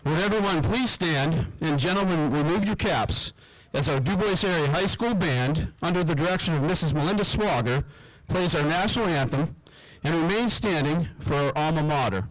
Would everyone please stand, and gentlemen, remove your caps as our Du Bois Area High School Band, under the direction of Mrs. Melinda Swager, plays our national anthem, and remain standing for our alma mater.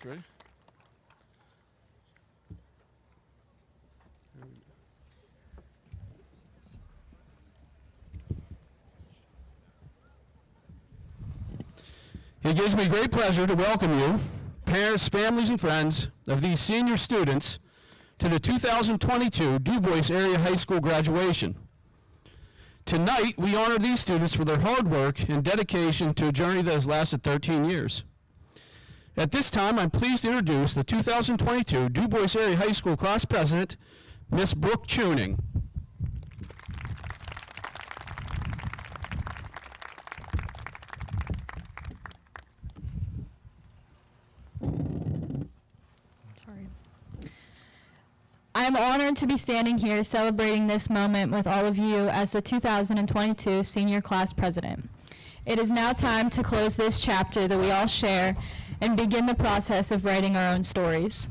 Ready? It gives me great pleasure to welcome you, parents, families, and friends of these senior students, to the 2022 Du Bois Area High School graduation. Tonight, we honor these students for their hard work and dedication to a journey that has lasted 13 years. At this time, I'm pleased to introduce the 2022 Du Bois Area High School Class President, Miss Brooke Tuning. Sorry. I am honored to be standing here celebrating this moment with all of you as the 2022 Senior Class President. It is now time to close this chapter that we all share and begin the process of writing our own stories.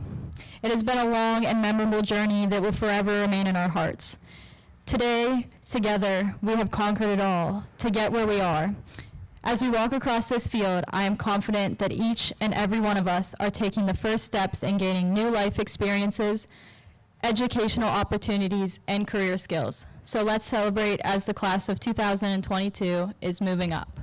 It has been a long and memorable journey that will forever remain in our hearts. Today, together, we have conquered it all to get where we are. As we walk across this field, I am confident that each and every one of us are taking the first steps in gaining new life experiences, educational opportunities, and career skills. So let's celebrate as the class of 2022 is moving up.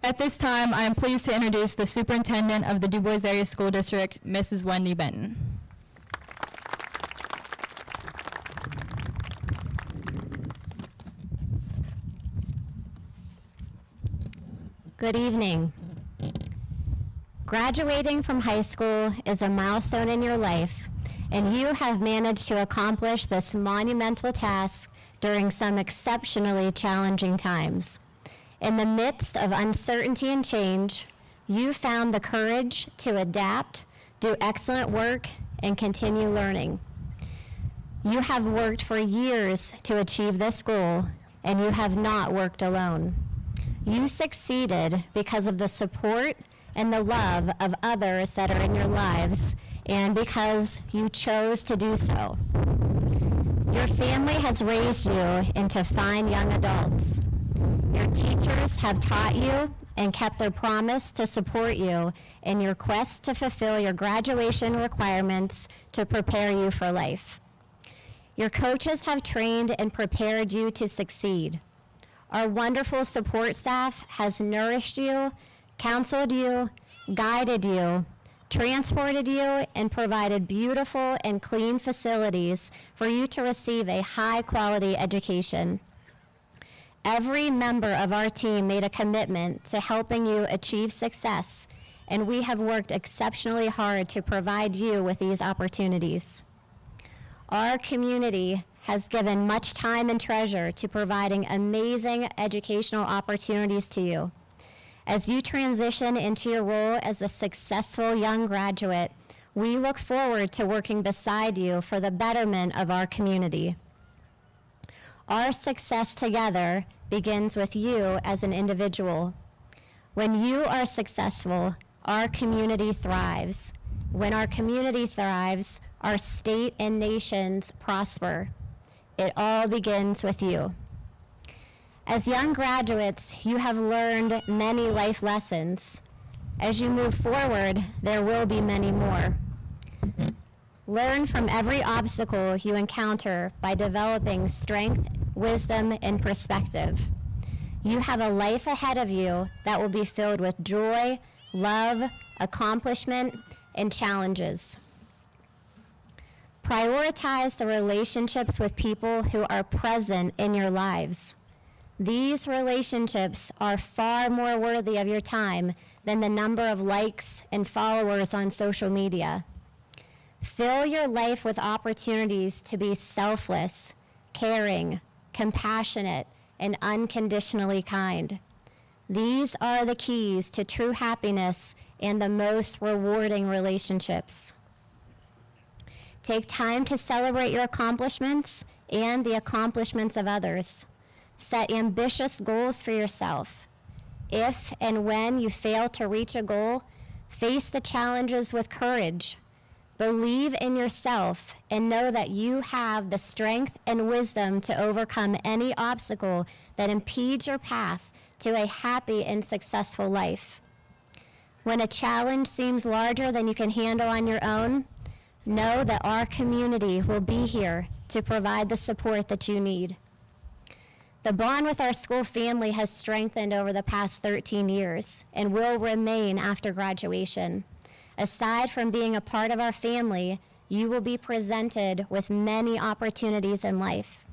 At this time, I am pleased to introduce the Superintendent of the Du Bois Area School District, Mrs. Wendy Benton. Good evening. Graduating from high school is a milestone in your life. and you have managed to accomplish this monumental task during some exceptionally challenging times. In the midst of uncertainty and change, you found the courage to adapt, do excellent work, and continue learning. You have worked for years to achieve this goal, and you have not worked alone. You succeeded because of the support and the love of others that are in your lives, and because you chose to do so. Your family has raised you into fine young adults. Your teachers have taught you and kept their promise to support you in your quest to fulfill your graduation requirements to prepare you for life. Your coaches have trained and prepared you to succeed. Our wonderful support staff has nourished you, counseled you, guided you, transported you, and provided beautiful and clean facilities for you to receive a high-quality education. Every member of our team made a commitment to helping you achieve success, and we have worked exceptionally hard to provide you with these opportunities. Our community has given much time and treasure to providing amazing educational opportunities to you. As you transition into your role as a successful young graduate, we look forward to working beside you for the betterment of our community. Our success together begins with you as an individual. When you are successful, our community thrives. When our community thrives, our state and nations prosper. It all begins with you. As young graduates, you have learned many life lessons. As you move forward, there will be many more. Learn from every obstacle you encounter by developing strength, wisdom, and perspective. You have a life ahead of you that will be filled with joy, love, accomplishment, and challenges. Prioritize the relationships with people who are present in your lives. These relationships are far more worthy of your time than the number of likes and followers on social media. Fill your life with opportunities to be selfless, caring, compassionate, and unconditionally kind. These are the keys to true happiness and the most rewarding relationships. Take time to celebrate your accomplishments and the accomplishments of others. Set ambitious goals for yourself. If and when you fail to reach a goal, face the challenges with courage. Believe in yourself and know that you have the strength and wisdom to overcome any obstacle that impedes your path to a happy and successful life. When a challenge seems larger than you can handle on your own, know that our community will be here to provide the support that you need. The bond with our school family has strengthened over the past 13 years and will remain after graduation. Aside from being a part of our family, you will be presented with many opportunities in life.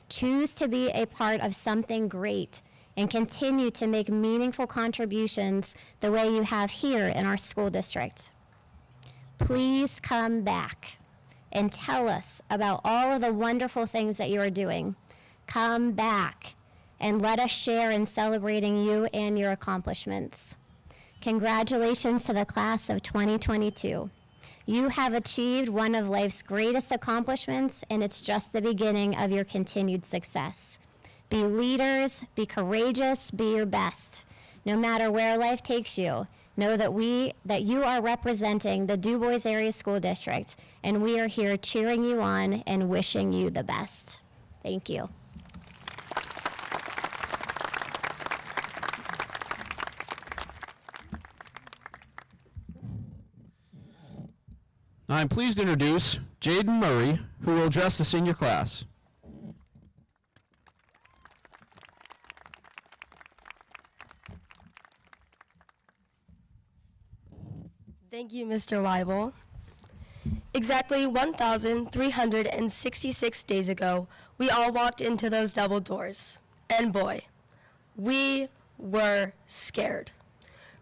Choose to be a part of something great and continue to make meaningful contributions the way you have here in our school district. Please come back and tell us about all of the wonderful things that you are doing. Come back and let us share in celebrating you and your accomplishments. Congratulations to the class of 2022. You have achieved one of life's greatest accomplishments, and it's just the beginning of your continued success. Be leaders, be courageous, be your best. No matter where life takes you, know that you are representing the Du Bois Area School District, and we are here cheering you on and wishing you the best. Thank you. I'm pleased to introduce Jaden Murray, who will address the senior class. Thank you, Mr. Weibel. Exactly 1,366 days ago, we all walked into those double doors. And boy, we were scared.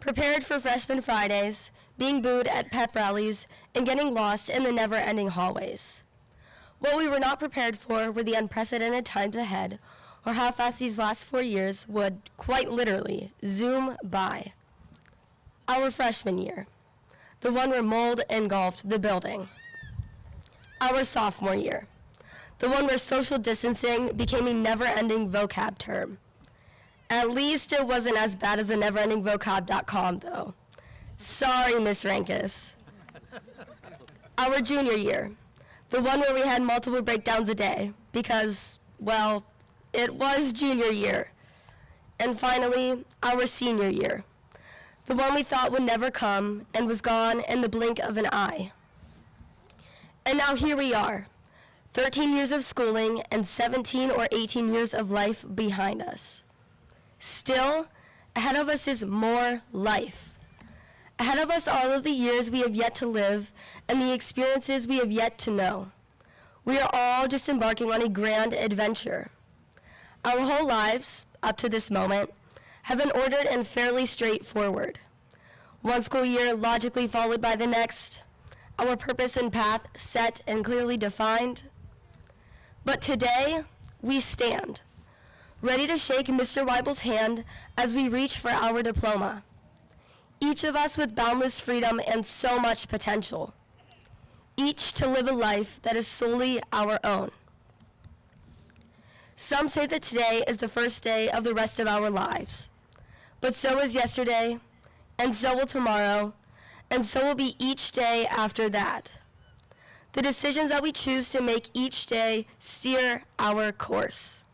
prepared for freshman Fridays, being booed at pep rallies, and getting lost in the never-ending hallways. What we were not prepared for were the unprecedented times ahead, or how fast these last 4 years would, quite literally, zoom by. Our freshman year, the one where mold engulfed the building. Our sophomore year, the one where social distancing became a never-ending vocab term. At least it wasn't as bad as the neverendingvocab.com, though. Sorry, Miss Rankus. Our junior year, the one where we had multiple breakdowns a day, because, well, it was junior year. And finally, our senior year, the one we thought would never come and was gone in the blink of an eye. And now here we are, 13 years of schooling and 17 or 18 years of life behind us. Still, ahead of us is more life. Ahead of us all of the years we have yet to live and the experiences we have yet to know. We are all just embarking on a grand adventure. Our whole lives, up to this moment, have been ordered and fairly straightforward. One school year logically followed by the next, our purpose and path set and clearly defined. But today, we stand, ready to shake Mr. Weibel's hand as we reach for our diploma. Each of us with boundless freedom and so much potential. Each to live a life that is solely our own. Some say that today is the first day of the rest of our lives. But so is yesterday, and so will tomorrow, and so will be each day after that. The decisions that we choose to make each day steer our course.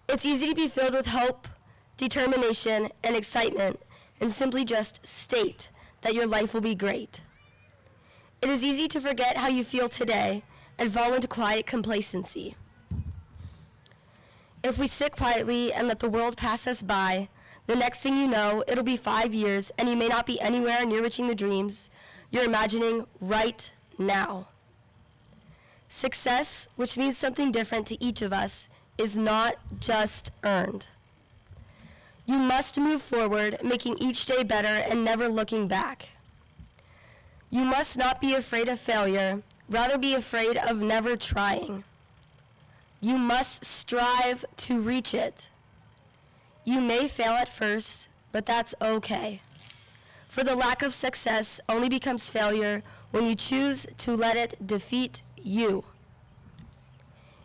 It's easy to be filled with hope, determination, and excitement, and simply just state that your life will be great. It is easy to forget how you feel today and fall into quiet complacency. If we sit quietly and let the world pass us by, the next thing you know, it'll be 5 years and you may not be anywhere near reaching the dreams you're imagining right now. Success, which means something different to each of us, is not just earned. You must move forward, making each day better and never looking back. You must not be afraid of failure, rather be afraid of never trying. You must strive to reach it. You may fail at first, but that's okay. For the lack of success only becomes failure when you choose to let it defeat you.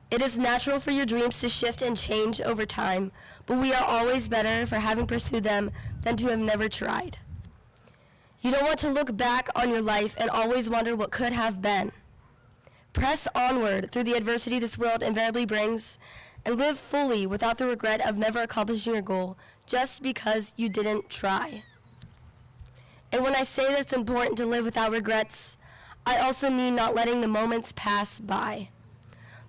It is natural for your dreams to shift and change over time, but we are always better for having pursued them than to have never tried. You don't want to look back on your life and always wonder what could have been. Press onward through the adversity this world invariably brings, and live fully without the regret of never accomplishing your goal just because you didn't try. And when I say that it's important to live without regrets, I also mean not letting the moments pass by.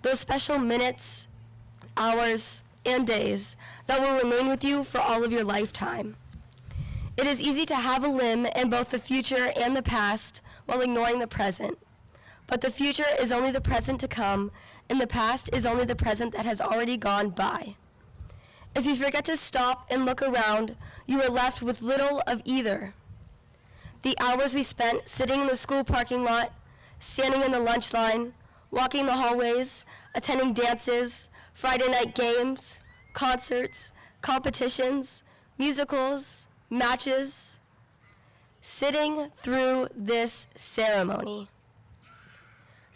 Those special minutes, hours, and days that will remain with you for all of your lifetime. It is easy to have a limb in both the future and the past while ignoring the present. But the future is only the present to come, and the past is only the present that has already gone by. If you forget to stop and look around, you are left with little of either. The hours we spent sitting in the school parking lot, standing in the lunch line, walking the hallways, attending dances, Friday night games, concerts, competitions, musicals, matches, sitting through this ceremony.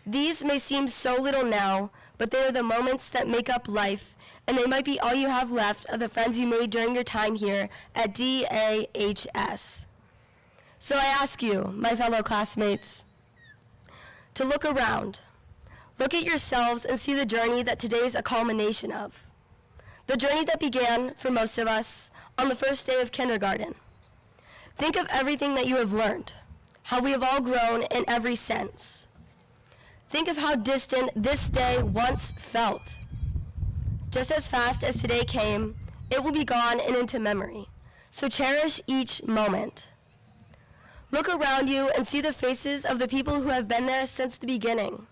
These may seem so little now, but they are the moments that make up life, and they might be all you have left of the friends you made during your time here at DAHS. So I ask you, my fellow classmates, to look around. Look at yourselves and see the journey that today is a culmination of. The journey that began, for most of us, on the first day of kindergarten. Think of everything that you have learned, how we have all grown in every sense. Think of how distant this day once felt. Just as fast as today came, it will be gone and into memory. So cherish each moment. Look around you and see the faces of the people who have been there since the beginning.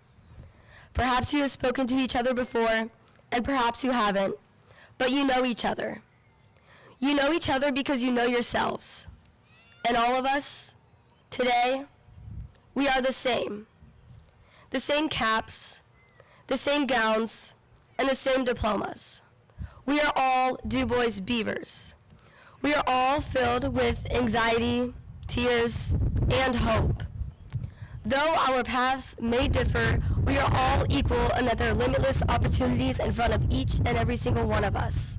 Perhaps you have spoken to each other before, and perhaps you haven't, but you know each other. You know each other because you know yourselves. And all of us, today, we are the same. The same caps, the same gowns, and the same diplomas. We are all Du Bois Beavers. We are all filled with anxiety, tears, and hope. Though our paths may differ, we are all equal in that there are limitless opportunities in front of each and every single one of us.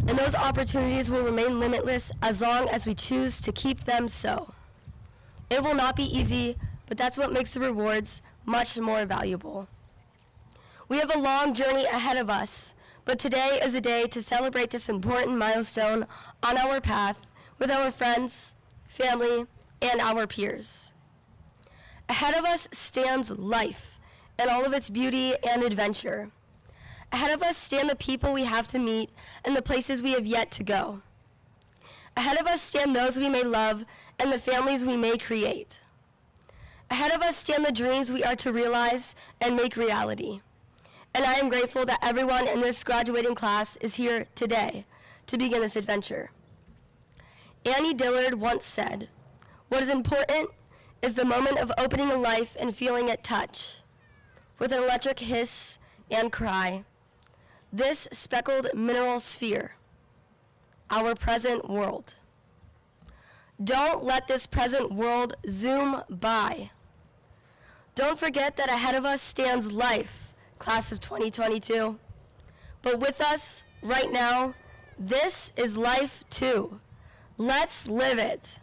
And those opportunities will remain limitless as long as we choose to keep them so. It will not be easy, but that's what makes the rewards much more valuable. We have a long journey ahead of us, but today is a day to celebrate this important milestone on our path with our friends, family, and our peers. Ahead of us stands life and all of its beauty and adventure. Ahead of us stand the people we have to meet and the places we have yet to go. Ahead of us stand those we may love and the families we may create. Ahead of us stand the dreams we are to realize and make reality. And I am grateful that everyone in this graduating class is here today to begin this adventure. Annie Dillard once said, "What is important is the moment of opening a life and feeling it touch, with an electric hiss and cry. This speckled mineral sphere, our present world. Don't let this present world zoom by. Don't forget that ahead of us stands life, class of 2022. But with us, right now, this is life too. Let's live it."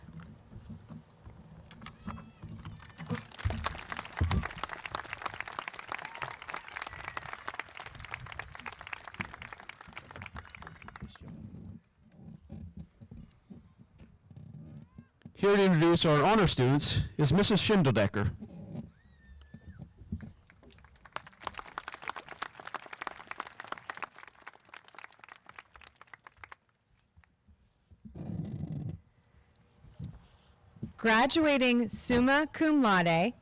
Here to introduce our honor students is Mrs. Schindeldecker. Graduating summa cum laude,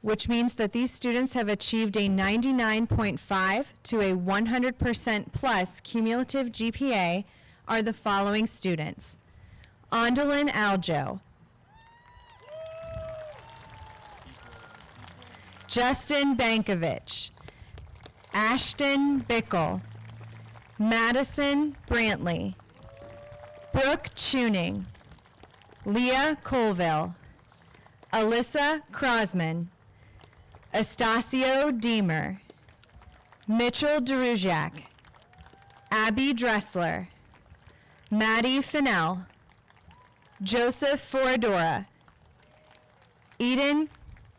which means that these students have achieved a 99.5 to a 100% plus cumulative GPA, are the following students: Ondalyn Aljo, Justin Bankovich, Ashton Bickle, Madison Brantley, Brooke Tuning, Leah Colville, Alyssa Krosman, Estacio Deemer, Mitchell Derujak, Abby Dressler, Maddie Fennell, Joseph Foradora, Eden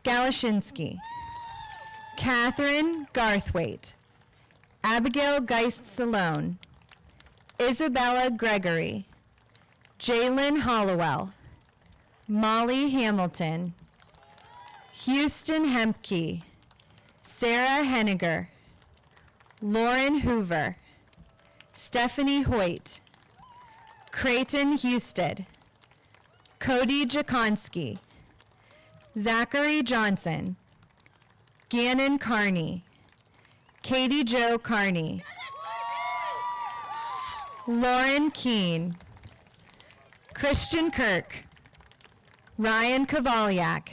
Galashinsky, Catherine Garthwaite, Abigail Geist-Salone, Isabella Gregory, Jalen Hollowell, Molly Hamilton, Houston Hempke, Sarah Henniger, Lauren Hoover, Stephanie Hoyt, Creighton Husted, Cody Jakonski, Zachary Johnson, Gannon Carney, Katie Jo Carney, Lauren Keene, Christian Kirk, Ryan Kavaliak,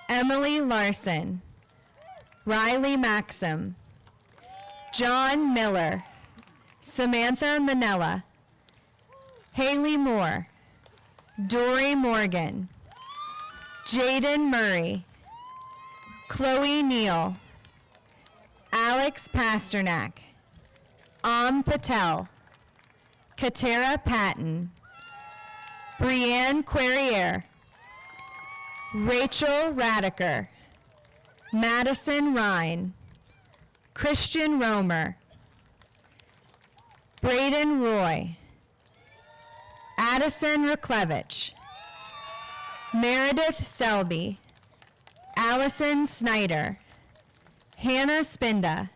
Emily Larson, Riley Maxim, John Miller, Samantha Manella, Haley Moore, Dory Morgan, Jaden Murray, Chloe Neal, Alex Pasternak, Patel, Katera Patton, Brianne Querrier, Rachel Radiker, Madison Rhine, Christian Romer, Braden Roy, Addison Ruklevich, Meredith Selby, Allison Snyder, Hannah Spinda,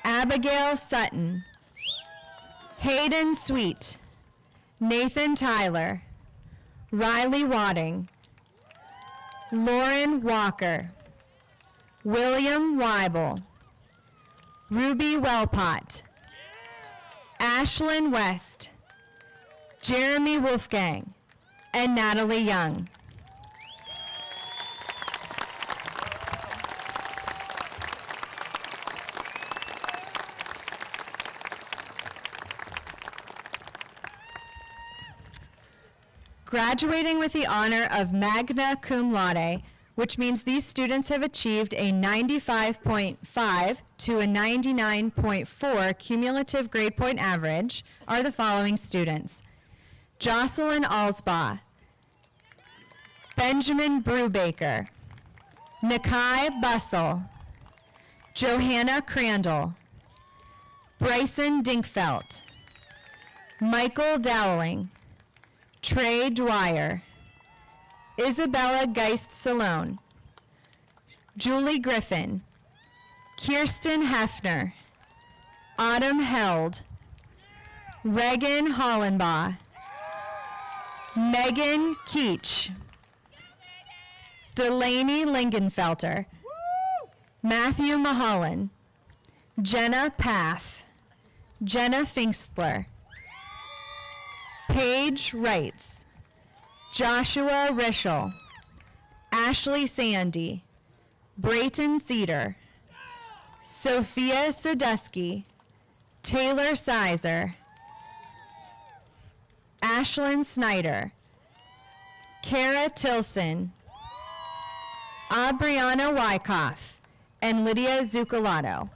Abigail Sutton, Hayden Sweet, Nathan Tyler, Riley Wadding, Lauren Walker, William Weibel, Ruby Wellpot, Ashlyn West, Jeremy Wolfgang, and Natalie Young. Graduating with the honor of magna cum laude, which means these students have achieved a 95.5 to a 99.4 cumulative grade point average, are the following students: Jocelyn Alsbaugh, Benjamin Brubaker, Nakai Bussell, Johanna Crandall, Bryson Dinkfelt, Michael Dowling, Trey Dwyer, Isabella Geist-Salone, Julie Griffin, Kirsten Hefner, Autumn Held, Regan Hollenbaugh, Megan Keach, Delaney Lingenfelter, Matthew Mahalan, Jenna Paff, Jenna Finksler, Paige Wrights, Joshua Rischel, Ashley Sandy, Brayton Cedar, Sophia Sadusky, Taylor Sizer, Ashlyn Snyder, Kara Tilson, Aubriana Wyckoff, and Lydia Zucolato.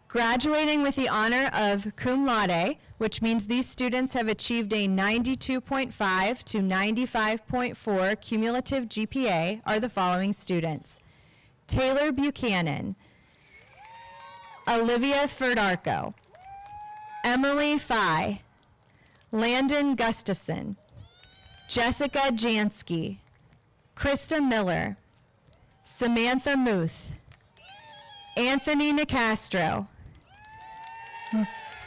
Graduating with the honor of cum laude, which means these students have achieved a 92.5 to 95.4 cumulative GPA, are the following students: Taylor Buchanan, Olivia Ferdarco, Emily Fye, Landon Gustafson, Jessica Jansky, Krista Miller, Samantha Muth, Anthony Nicastro,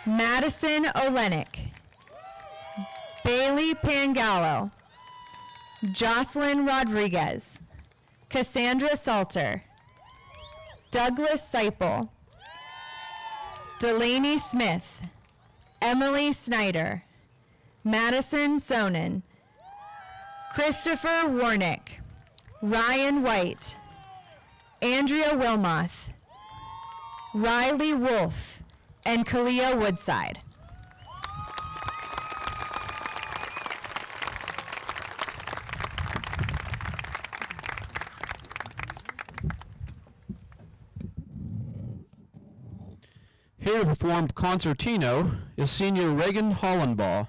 Madison Olenek, Bailey Pangallo, Jocelyn Rodriguez, Cassandra Salter, Douglas Seipel, Delaney Smith, Emily Snyder, Madison Sonnen, Christopher Warnick, Ryan White, Andrea Wilmoth, Riley Wolf, and Kalia Woodside. Here to perform concertino is senior Reagan Hollenbaugh.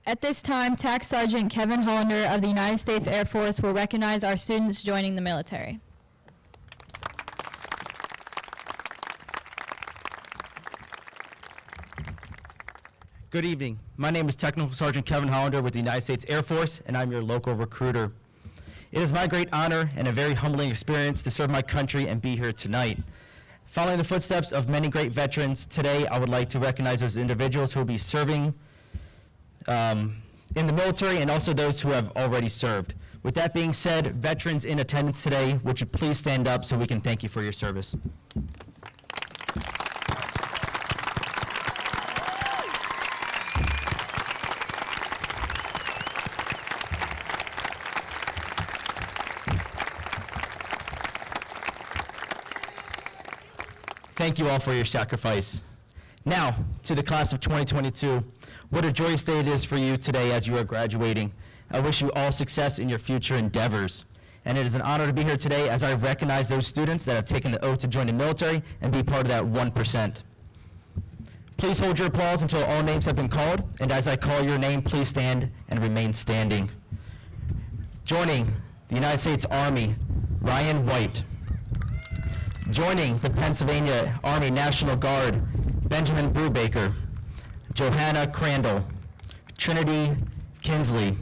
At this time, Tax Sergeant Kevin Hollander of the United States Air Force will recognize our students joining the military. Good evening. My name is Technical Sergeant Kevin Hollander with the United States Air Force, and I'm your local recruiter. It is my great honor and a very humbling experience to serve my country and be here tonight. Following the footsteps of many great veterans, today I would like to recognize those individuals who will be serving in the military and also those who have already served. With that being said, veterans in attendance today, would you please stand up so we can thank you for your service? Thank you all for your sacrifice. Now, to the class of 2022, what a joyous day it is for you today as you are graduating. I wish you all success in your future endeavors. And it is an honor to be here today as I recognize those students that have taken the oath to join the military and be part of that 1%. Please hold your applause until all names have been called, and as I call your name, please stand and remain standing. Joining the United States Army, Ryan White. Joining the Pennsylvania Army National Guard, Benjamin Brubaker, Johanna Crandall, Trinity Kinsley,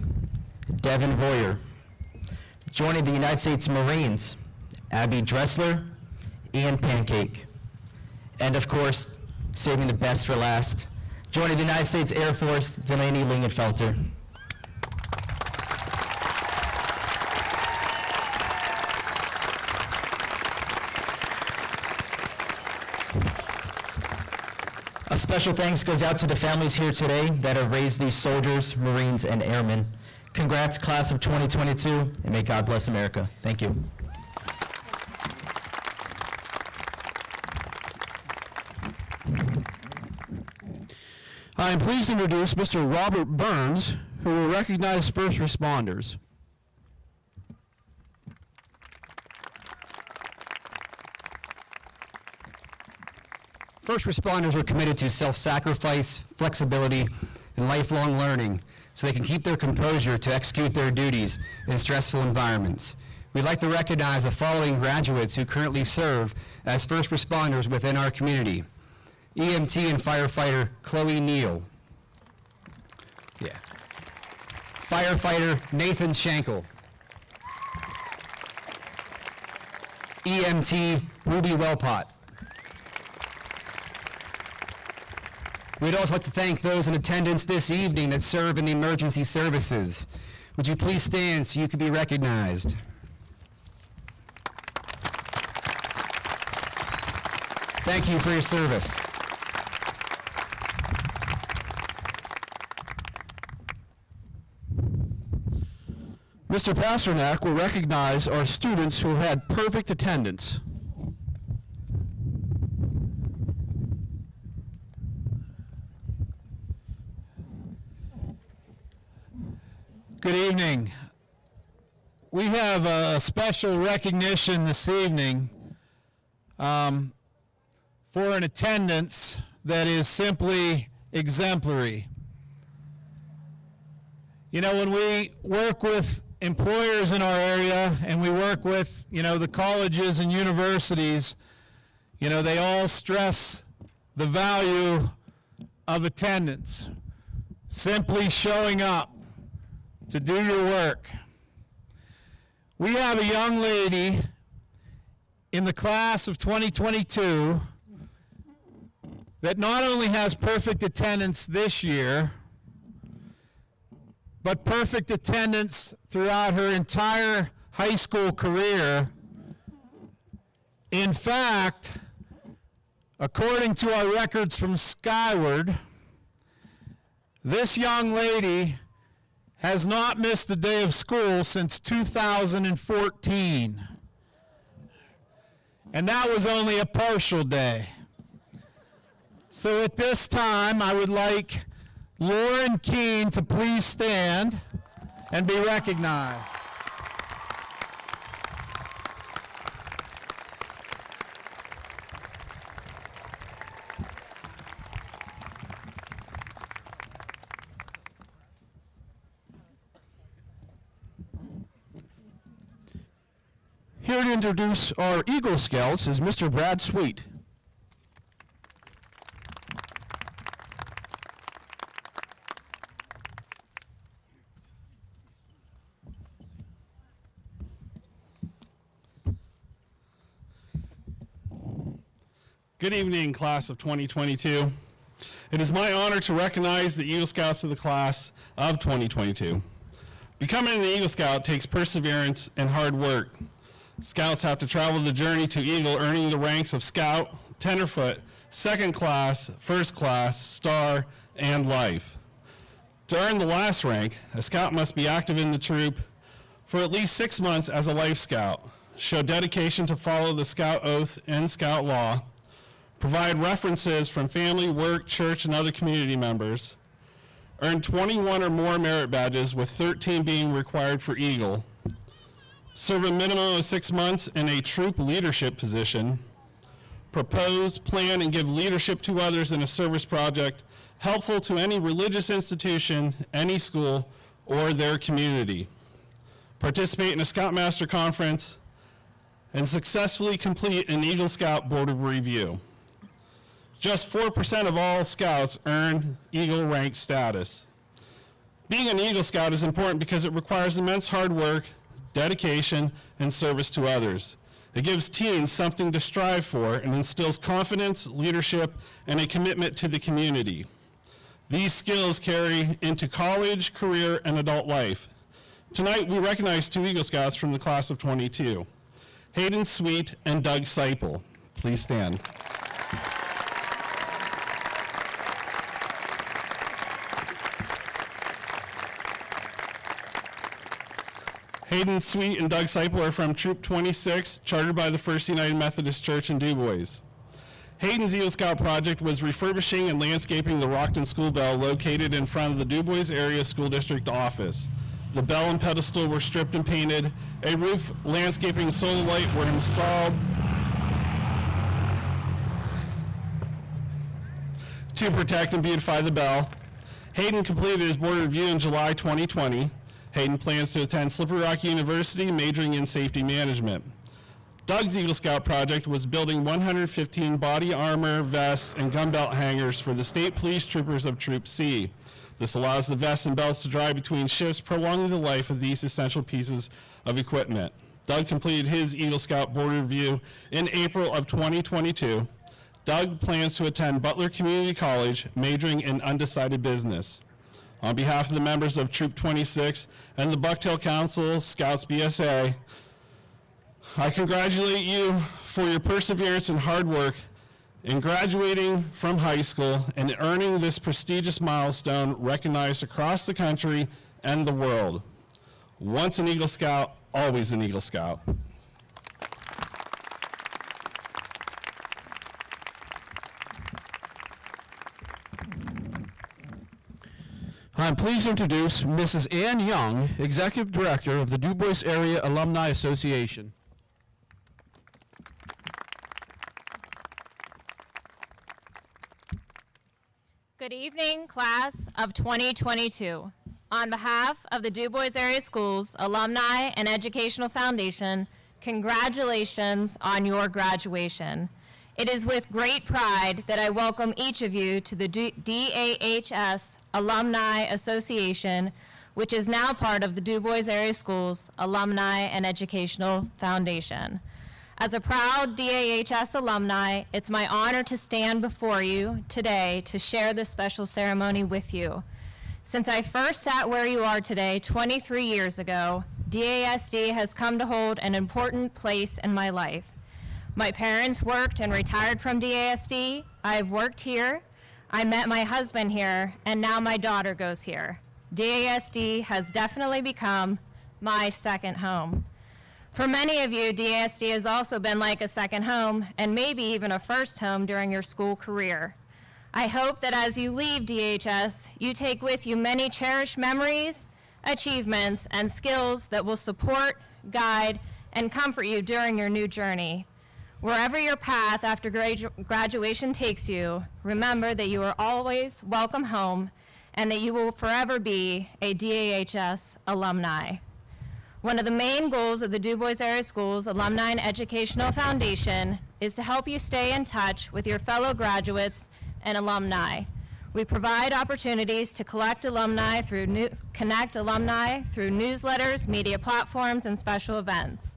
Devin Voyer. Joining the United States Marines, Abby Dressler, Ian Pancake. And of course, saving the best for last, joining the United States Air Force, Delaney Lingenfelter. A special thanks goes out to the families here today that have raised these soldiers, Marines, and airmen. Congrats, class of 2022, and may God bless America. Thank you. I am pleased to introduce Mr. Robert Burns, who will recognize first responders. First responders are committed to self-sacrifice, flexibility, and lifelong learning so they can keep their composure to execute their duties in stressful environments. We'd like to recognize the following graduates who currently serve as first responders within our community. EMT and firefighter Chloe Neal. Firefighter Nathan Schenkel. EMT Ruby Wellpot. We'd also like to thank those in attendance this evening that serve in the emergency services. Would you please stand so you can be recognized? Thank you for your service. Mr. Pasternak will recognize our students who had perfect attendance. Good evening. We have a special recognition this evening for an attendance that is simply exemplary. You know, when we work with employers in our area and we work with, the colleges and universities, they all stress the value of attendance, simply showing up to do your work. We have a young lady in the class of 2022 that not only has perfect attendance this year, but perfect attendance throughout her entire high school career. In fact, according to our records from Skyward, this young lady has not missed a day of school since 2014. And that was only a partial day. So at this time, I would like Lauren Keene to please stand and be recognized. Here to introduce our Eagle Scouts is Mr. Brad Sweet. Good evening, class of 2022. It is my honor to recognize the Eagle Scouts of the class of 2022. Becoming an Eagle Scout takes perseverance and hard work. Scouts have to travel the journey to Eagle, earning the ranks of Scout, Tenderfoot, Second Class, First Class, Star, and Life. To earn the last rank, a Scout must be active in the troop for at least 6 months as a Life Scout, show dedication to follow the Scout Oath and Scout Law, provide references from family, work, church, and other community members, earn 21 or more merit badges, with 13 being required for Eagle, serve a minimum of 6 months in a troop leadership position, propose, plan, and give leadership to others in a service project helpful to any religious institution, any school, or their community, participate in a Scoutmaster Conference, and successfully complete an Eagle Scout Board of Review. Just 4% of all Scouts earn Eagle rank status. Being an Eagle Scout is important because it requires immense hard work, dedication, and service to others. It gives teens something to strive for and instills confidence, leadership, and a commitment to the community. These skills carry into college, career, and adult life. Tonight, we recognize 2 Eagle Scouts from the class of 22, Hayden Sweet and Doug Seipel. Please stand. Hayden Sweet and Doug Seipel are from Troop 26, chartered by the First United Methodist Church in DuBois. Hayden's Eagle Scout project was refurbishing and landscaping the Rockton School Bell located in front of the DuBois Area School District office. The bell and pedestal were stripped and painted. A roof, landscaping, solar light were installed to protect and beautify the bell. Hayden completed his board review in July 2020. Hayden plans to attend Slippery Rock University, majoring in safety management. Doug's Eagle Scout project was building 115 body armor, vests, and gun belt hangers for the state police troopers of Troop C. This allows the vests and belts to dry between shifts, prolonging the life of these essential pieces of equipment. Doug completed his Eagle Scout board review in April of 2022. Doug plans to attend Butler Community College, majoring in undecided business. On behalf of the members of Troop 26 and the Bucktail Council Scouts BSA, I congratulate you for your perseverance and hard work in graduating from high school and earning this prestigious milestone recognized across the country and the world. Once an Eagle Scout, always an Eagle Scout. I'm pleased to introduce Mrs. Ann Young, Executive Director of the DuBois Area Alumni Association. Good evening, class of 2022. On behalf of the DuBois Area Schools Alumni and Educational Foundation, congratulations on your graduation. It is with great pride that I welcome each of you to the DAHS Alumni Association, which is now part of the DuBois Area Schools Alumni and Educational Foundation. As a proud DAHS alumni, it's my honor to stand before you today to share this special ceremony with you. Since I first sat where you are today 23 years ago, DASD has come to hold an important place in my life. My parents worked and retired from DASD. I've worked here. I met my husband here, and now my daughter goes here. DASD has definitely become my second home. For many of you, DASD has also been like a second home, and maybe even a first home during your school career. I hope that as you leave DHS, you take with you many cherished memories, achievements, and skills that will support, guide, and comfort you during your new journey. Wherever your path after graduation takes you, remember that you are always welcome home and that you will forever be a DAHS alumni. One of the main goals of the Du Bois Area Schools Alumni and Educational Foundation is to help you stay in touch with your fellow graduates and alumni. We provide opportunities to connect alumni through newsletters, media platforms, and special events.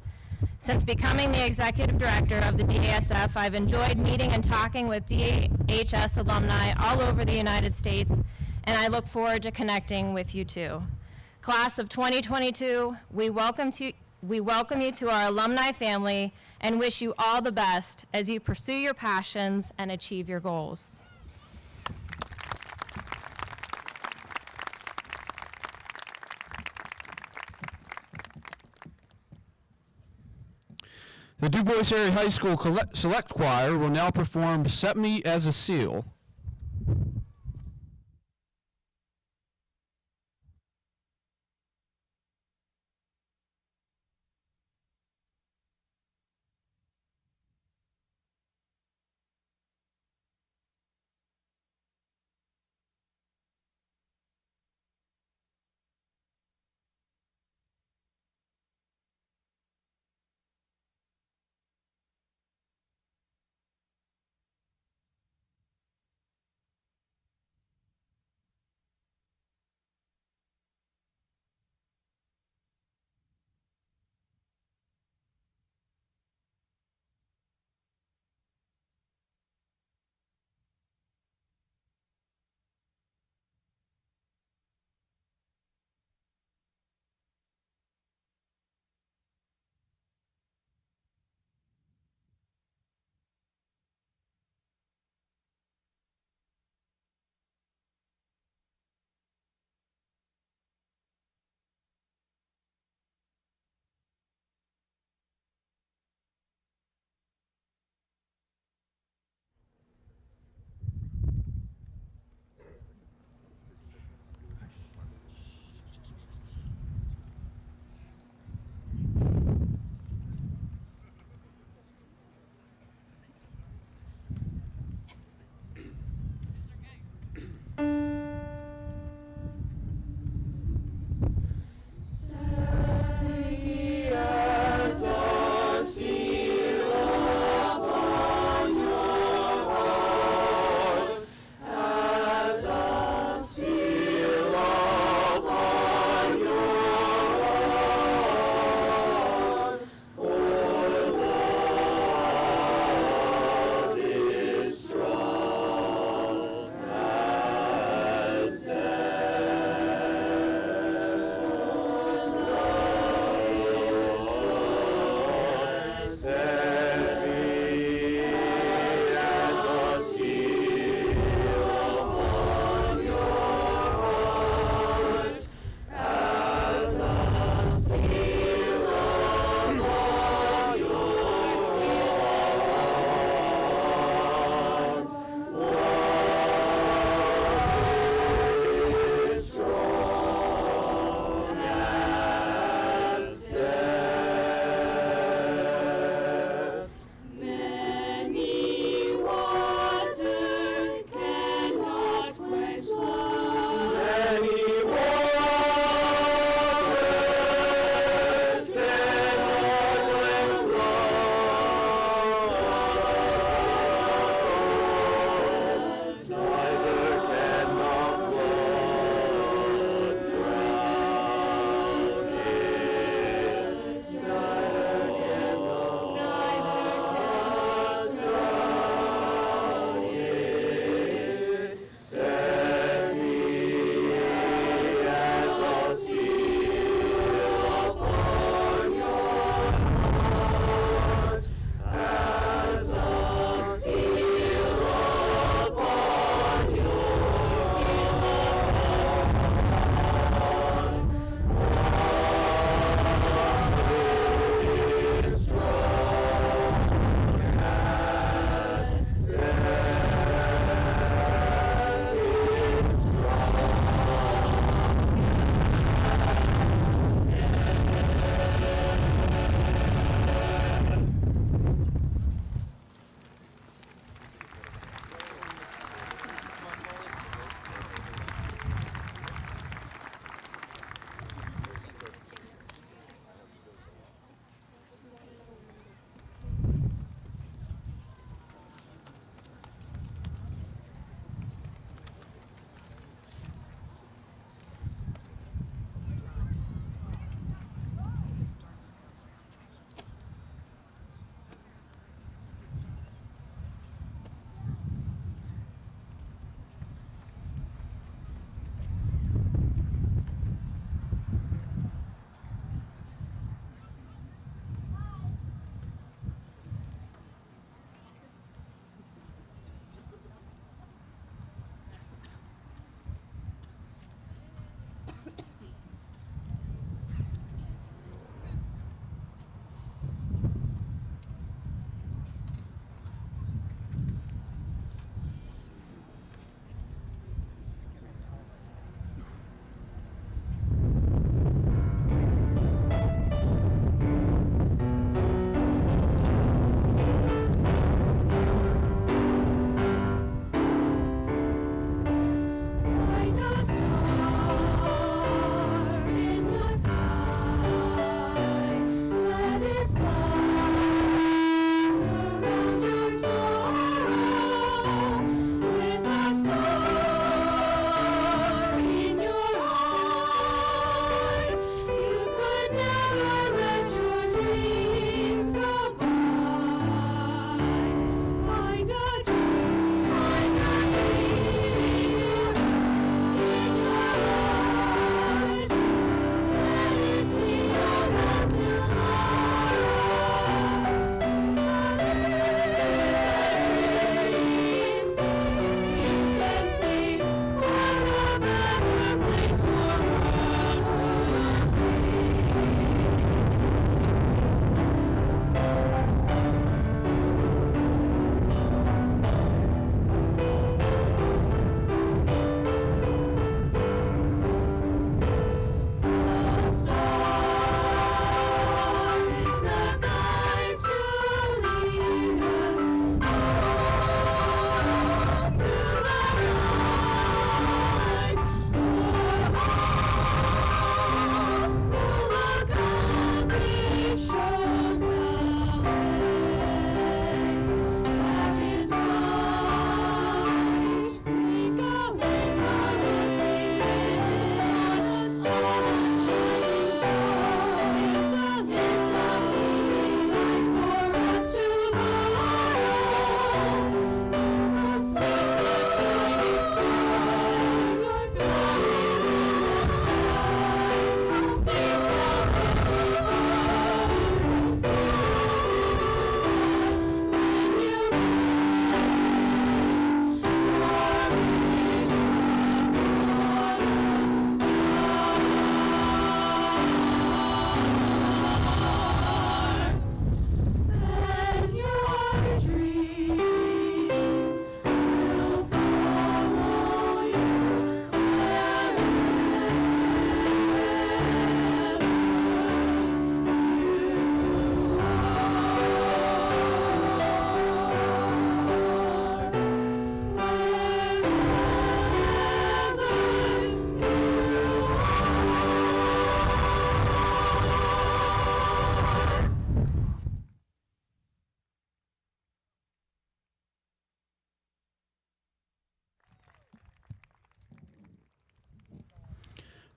Since becoming the executive director of the DASF, I've enjoyed meeting and talking with DHS alumni all over the United States, and I look forward to connecting with you too. Class of 2022, we welcome you to our alumni family and wish you all the best as you pursue your passions and achieve your goals. The Du Bois Area High School Select Choir will now perform Set Me as a Seal.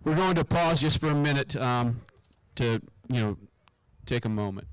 We're going to pause just for a minute to, take a moment.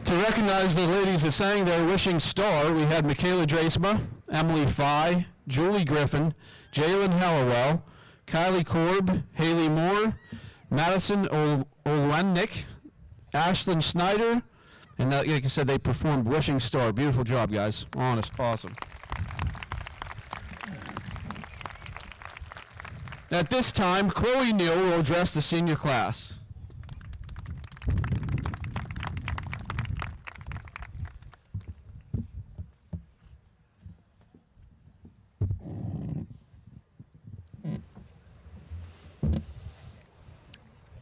To recognize the ladies that sang their Wishing Star, we had Michaela Dresma, Emily Fye, Julie Griffin, Jalen Hallowell, Kylie Korb, Haley Moore, Madison Olwennick, Ashlyn Snyder, and like I said, they performed Wishing Star. Beautiful job, guys. Honest, awesome. At this time, Chloe Neal will address the senior class.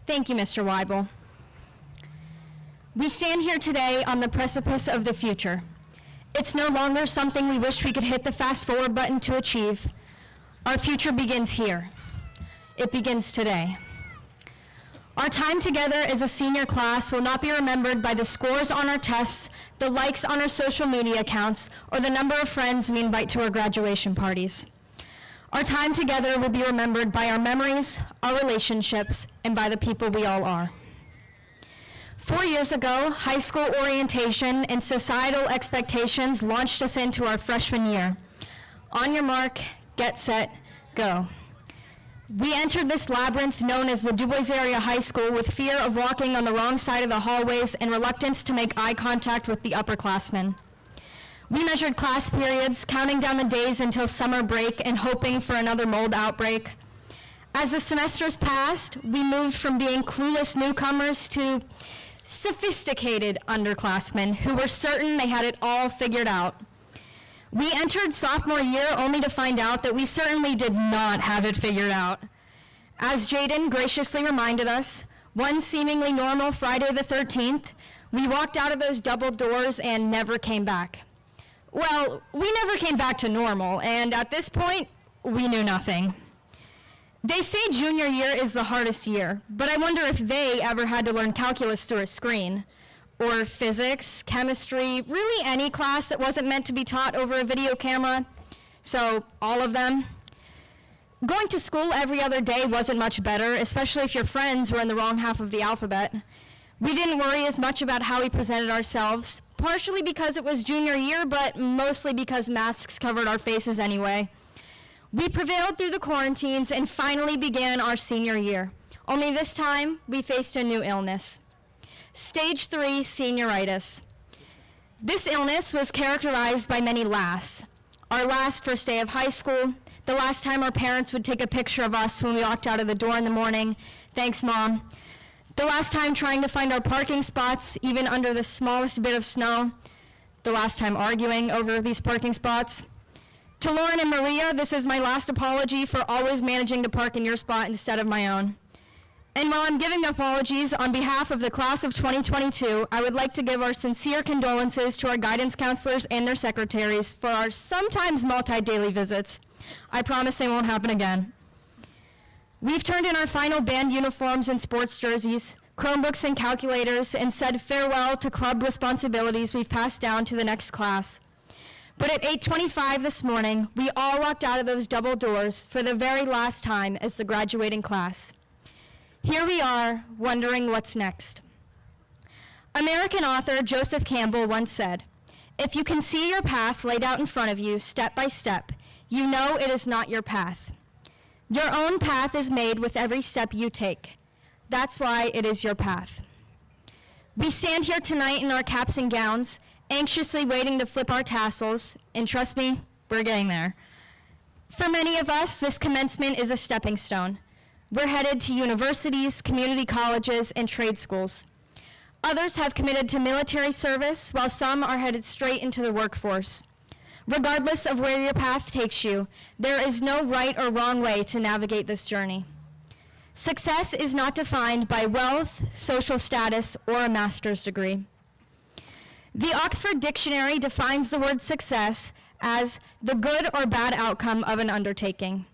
Thank you, Mr. Weibel. We stand here today on the precipice of the future. It's no longer something we wish we could hit the fast forward button to achieve. Our future begins here. It begins today. Our time together as a senior class will not be remembered by the scores on our tests, the likes on our social media accounts, or the number of friends we invite to our graduation parties. Our time together will be remembered by our memories, our relationships, and by the people we all are. 4 years ago, high school orientation and societal expectations launched us into our freshman year. On your mark, get set, go. We entered this labyrinth known as the Du Bois Area High School with fear of walking on the wrong side of the hallways and reluctance to make eye contact with the upperclassmen. We measured class periods, counting down the days until summer break and hoping for another mold outbreak. As the semesters passed, we moved from being clueless newcomers to sophisticated underclassmen who were certain they had it all figured out. We entered sophomore year only to find out that we certainly did not have it figured out. As Jaden graciously reminded us, one seemingly normal Friday the 13th, we walked out of those double doors and never came back. Well, we never came back to normal, and at this point, we knew nothing. They say junior year is the hardest year, but I wonder if they ever had to learn calculus through a screen, or physics, chemistry, really any class that wasn't meant to be taught over a video camera. So, all of them. Going to school every other day wasn't much better, especially if your friends were in the wrong half of the alphabet. We didn't worry as much about how we presented ourselves, partially because it was junior year, but mostly because masks covered our faces anyway. We prevailed through the quarantines and finally began our senior year. Only this time, we faced a new illness. Stage 3 senioritis. This illness was characterized by many lasts. Our last first day of high school, the last time our parents would take a picture of us when we walked out of the door in the morning. Thanks, Mom. The last time trying to find our parking spots, even under the smallest bit of snow. The last time arguing over these parking spots. To Lauren and Maria, this is my last apology for always managing to park in your spot instead of my own. And while I'm giving apologies on behalf of the class of 2022, I would like to give our sincere condolences to our guidance counselors and their secretaries for our sometimes multi-daily visits. I promise they won't happen again. We've turned in our final band uniforms and sports jerseys, Chromebooks and calculators, and said farewell to club responsibilities we've passed down to the next class. But at 8:25 this morning, we all walked out of those double doors for the very last time as the graduating class. Here we are, wondering what's next. American author Joseph Campbell once said, "If you can see your path laid out in front of you step by step, you know it is not your path. Your own path is made with every step you take. That's why it is your path." We stand here tonight in our caps and gowns, anxiously waiting to flip our tassels, and trust me, we're getting there. For many of us, this commencement is a stepping stone. We're headed to universities, community colleges, and trade schools. Others have committed to military service, while some are headed straight into the workforce. Regardless of where your path takes you, there is no right or wrong way to navigate this journey. Success is not defined by wealth, social status, or a master's degree. The Oxford Dictionary defines the word success as the good or bad outcome of an undertaking.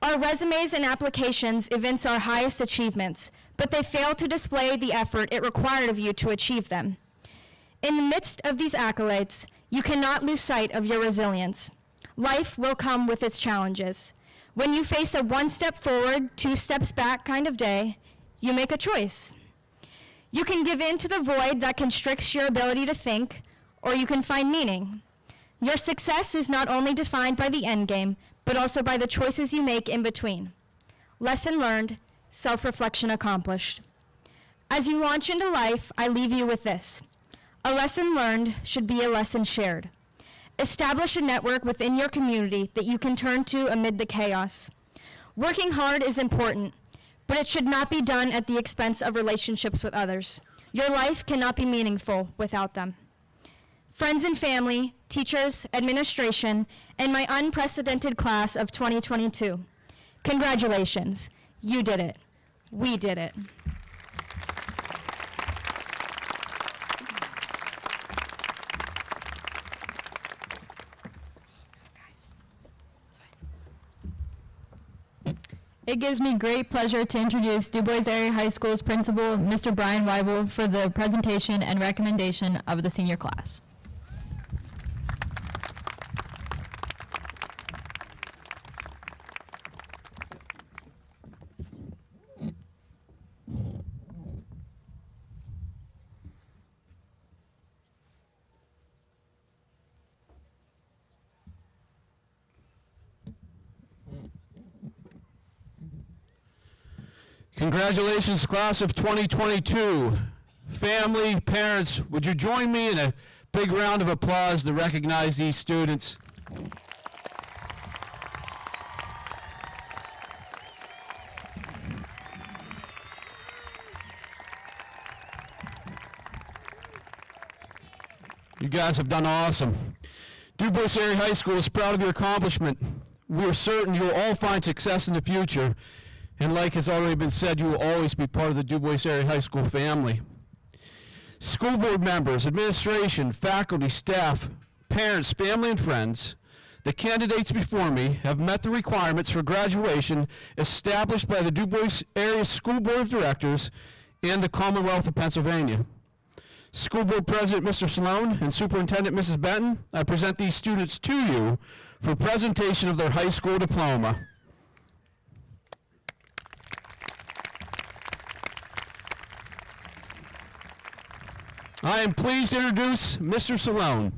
Our resumes and applications evince our highest achievements, but they fail to display the effort it required of you to achieve them. In the midst of these accolades, you cannot lose sight of your resilience. Life will come with its challenges. When you face a one step forward, two steps back kind of day, you make a choice. You can give in to the void that constricts your ability to think, or you can find meaning. Your success is not only defined by the end game, but also by the choices you make in between. Lesson learned, self-reflection accomplished. As you launch into life, I leave you with this. A lesson learned should be a lesson shared. Establish a network within your community that you can turn to amid the chaos. Working hard is important, but it should not be done at the expense of relationships with others. Your life cannot be meaningful without them. Friends and family, teachers, administration, and my unprecedented class of 2022, congratulations. You did it. We did it. It gives me great pleasure to introduce Du Bois Area High School's principal, Mr. Brian Weibel, for the presentation and recommendation of the senior class. Congratulations, class of 2022. Family, parents, would you join me in a big round of applause to recognize these students? You guys have done awesome. Du Bois Area High School is proud of your accomplishment. We are certain you will all find success in the future. And like has already been said, you will always be part of the Du Bois Area High School family. School board members, administration, faculty, staff, parents, family, and friends, The candidates before me have met the requirements for graduation established by the Du Bois Area School Board of Directors and the Commonwealth of Pennsylvania. School Board President Mr. Salone and Superintendent Mrs. Benton, I present these students to you for presentation of their high school diploma. I am pleased to introduce Mr. Salone.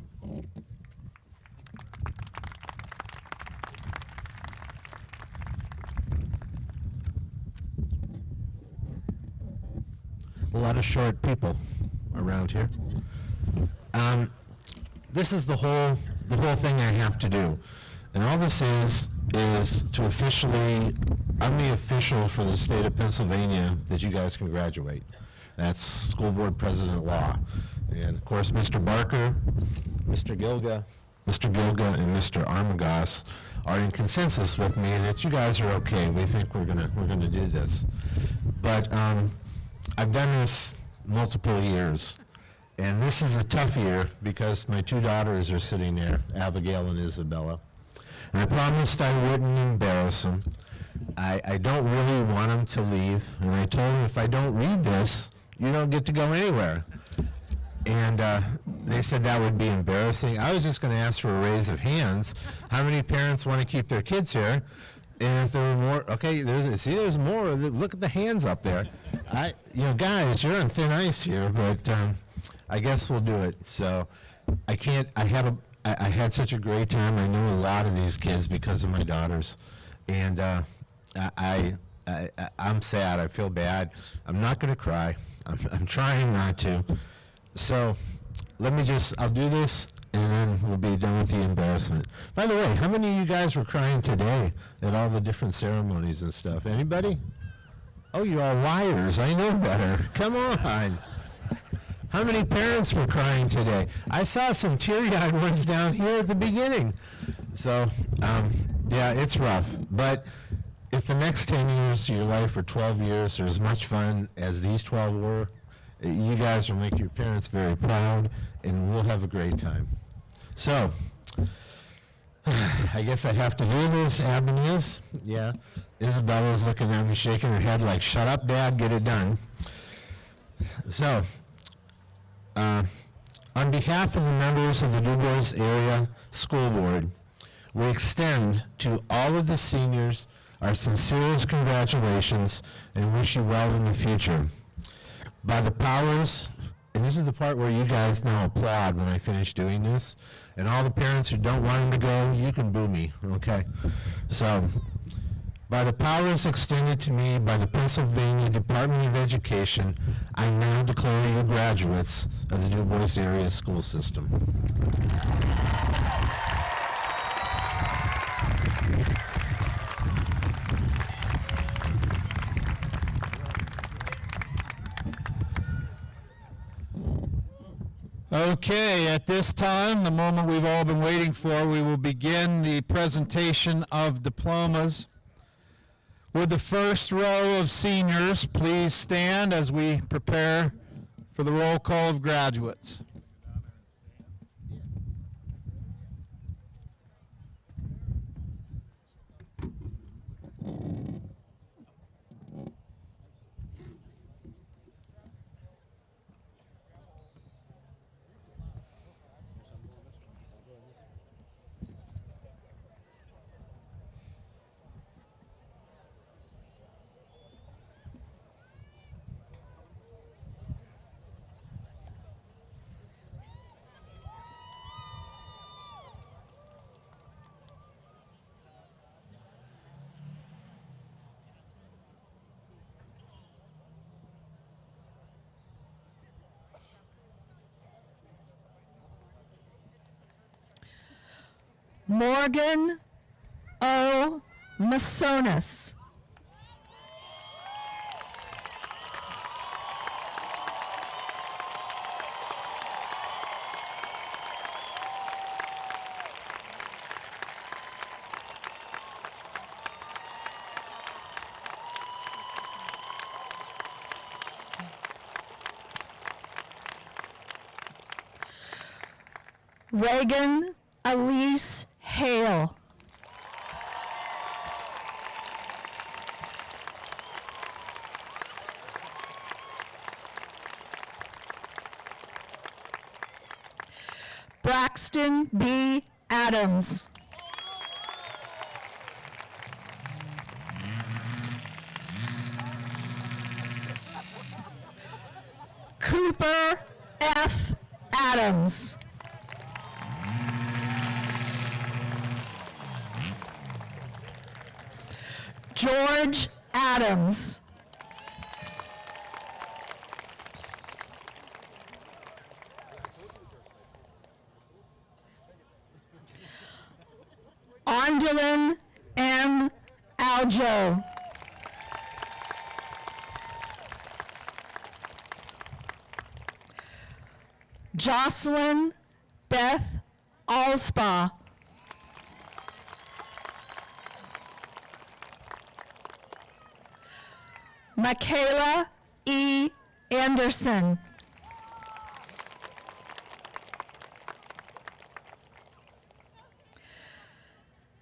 A lot of short people around here. This is the whole thing I have to do, and all this is to officially, I'm the official for the state of Pennsylvania that you guys can graduate. That's school board president law, and of course Mr. Barker, Mr. Gilga, and Mr. Armagoss are in consensus with me that you guys are okay. We think we're gonna do this, but I've done this multiple years, and this is a tough year because my two daughters are sitting there, Abigail and Isabella, and I promised I wouldn't embarrass them. I don't really want them to leave, and I told them if I don't read this, you don't get to go anywhere. And they said that would be embarrassing. I was just going to ask for a raise of hands. How many parents want to keep their kids here? And if there were more, okay, there's more. Look at the hands up there. Guys, you're on thin ice here, but I guess we'll do it. So I had such a great time. I know a lot of these kids because of my daughters, and I'm sad. I feel bad. I'm not going to cry. I'm trying not to. So I'll do this, and then we'll be done with the embarrassment. By the way, how many of you guys were crying today at all the different ceremonies and stuff? Anybody? Oh, you're all liars. I know better. Come on. How many parents were crying today? I saw some teary-eyed ones down here at the beginning. So, yeah, it's rough. But if the next 10 years of your life or 12 years are as much fun as these 12 were, you guys will make your parents very proud, and we'll have a great time. So, I guess I have to do this. Abby is? Yeah. Isabella's looking at me, shaking her head like, shut up, Dad, get it done. So, on behalf of the members of the Du Bois Area School Board, we extend to all of the seniors our sincerest congratulations and wish you well in the future. By the powers, and this is the part where you guys now applaud when I finish doing this, and all the parents who don't want him to go, you can boo me, okay? So, by the powers extended to me by the Pennsylvania Department of Education, I now declare you graduates of the Du Bois Area School System. Okay, at this time, the moment we've all been waiting for, we will begin the presentation of diplomas. Would the first row of seniors please stand as we prepare for the roll call of graduates? Morgan O. Masonis. Reagan Elise Hale. Braxton B. Adams. Cooper F. Adams. George Adams. Ondalyn M. Aljo. Jocelyn Beth Alspa. Michaela E. Anderson.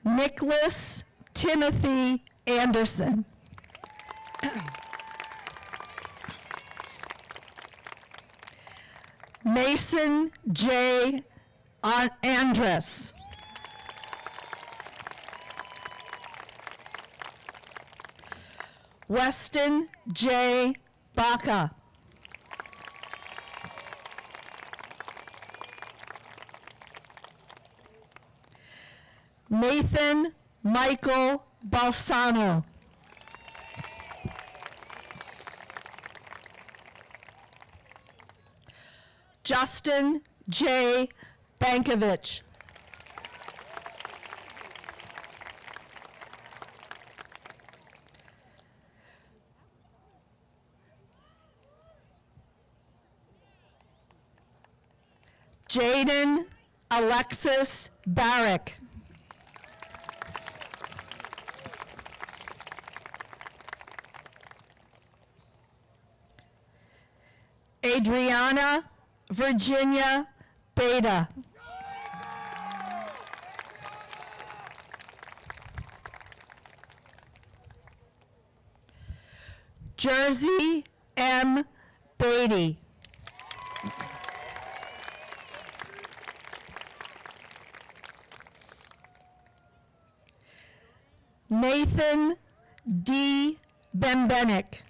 Nicholas Timothy Anderson. Mason J. Andress. Weston J. Baca. Nathan Michael Balsano. Justin J. Bankovich. Jaden Alexis Barrick. Adriana Virginia Beta. Jersey M. Beatty. Nathan D. Bembenek.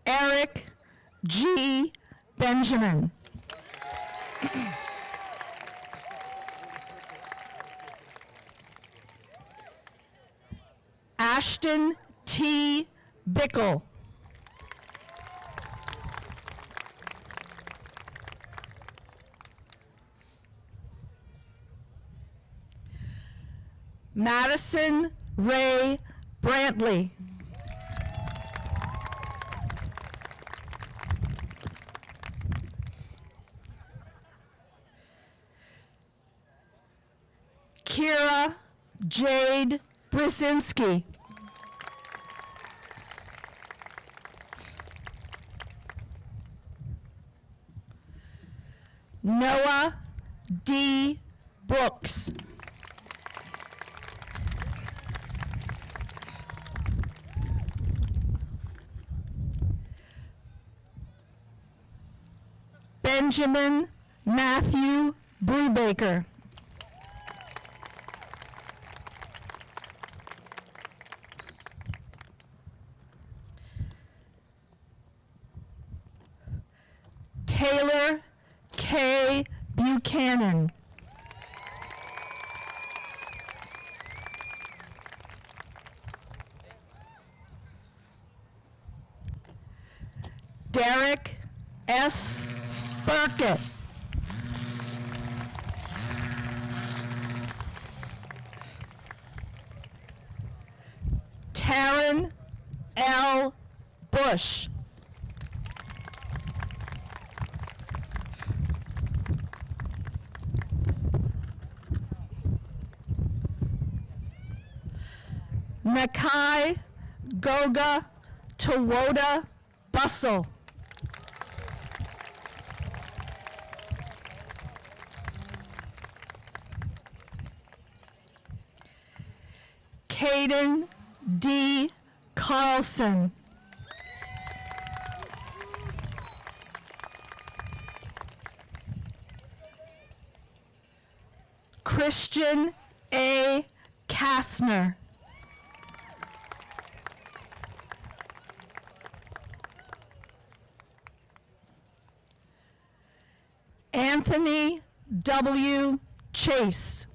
Eric G. Benjamin. Ashton T. Bickle. Madison Ray Brantley. Kira Jade Brzezinski. Noah D. Brooks. Benjamin Matthew Brubaker. Taylor K. Buchanan. Derek S. Burkett. Taryn L. Bush. Nakai Goga Tawoda Bussell. Caden D. Carlson. Christian A. Kastner. Anthony W. Chase.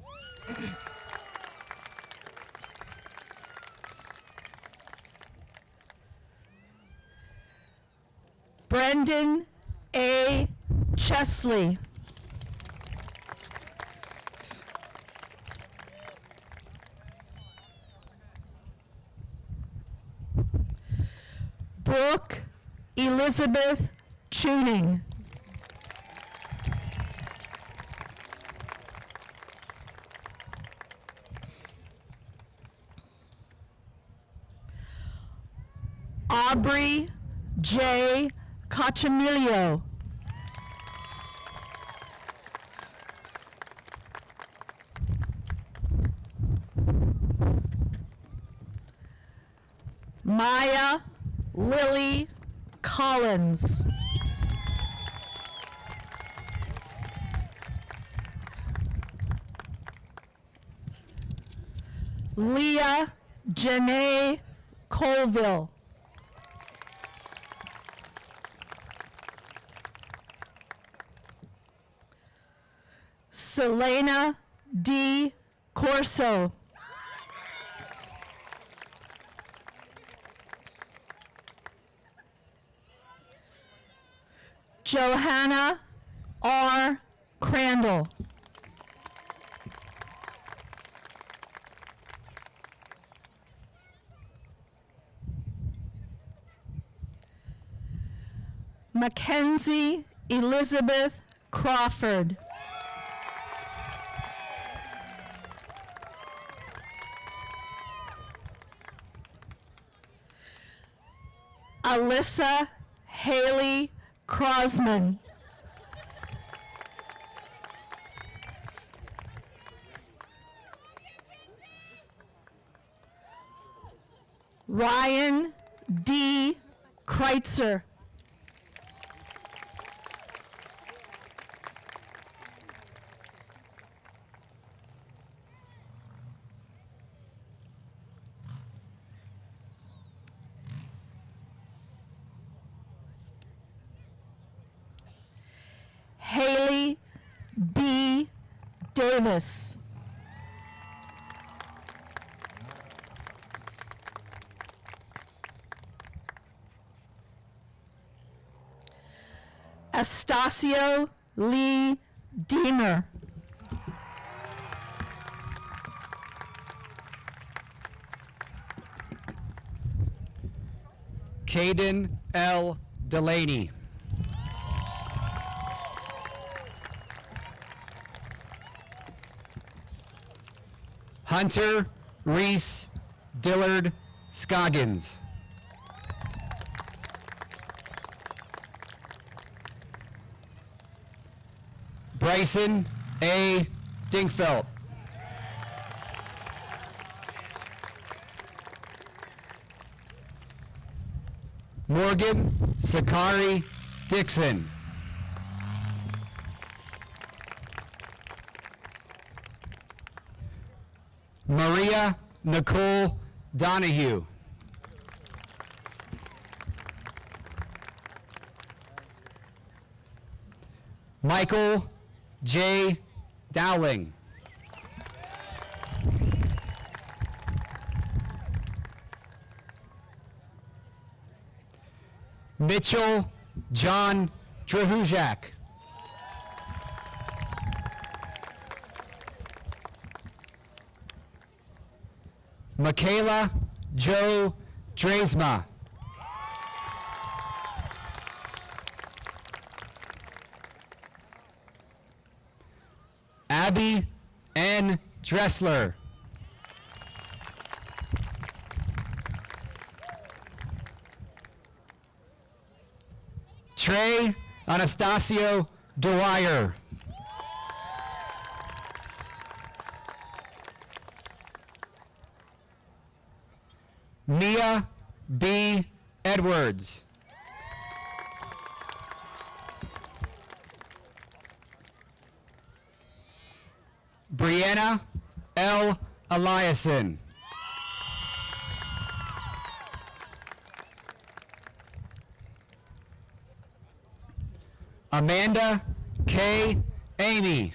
Brendan A. Chesley. Brooke Elizabeth Tuning. Aubrey J. Cachamilio. Maya Lily Collins. Leah Janae Colville. Selena D. Corso. Johanna R. Crandall. Mackenzie Elizabeth Crawford. Alyssa Haley Crosman. Ryan D. Kreitzer. Haley B. Davis. Estacio Lee Deemer. Caden L. Delaney. Hunter Reese Dillard Scoggins. Bryson A. Dinkfeld. Morgan Sakari Dixon. Maria Nicole Donahue. Michael J. Dowling. Mitchell John Drahujak. Michaela Joe Drazma. Abby N. Dressler. Trey Anastasio Dwyer. Edwards. Brianna L. Eliason. Amanda K. Amy.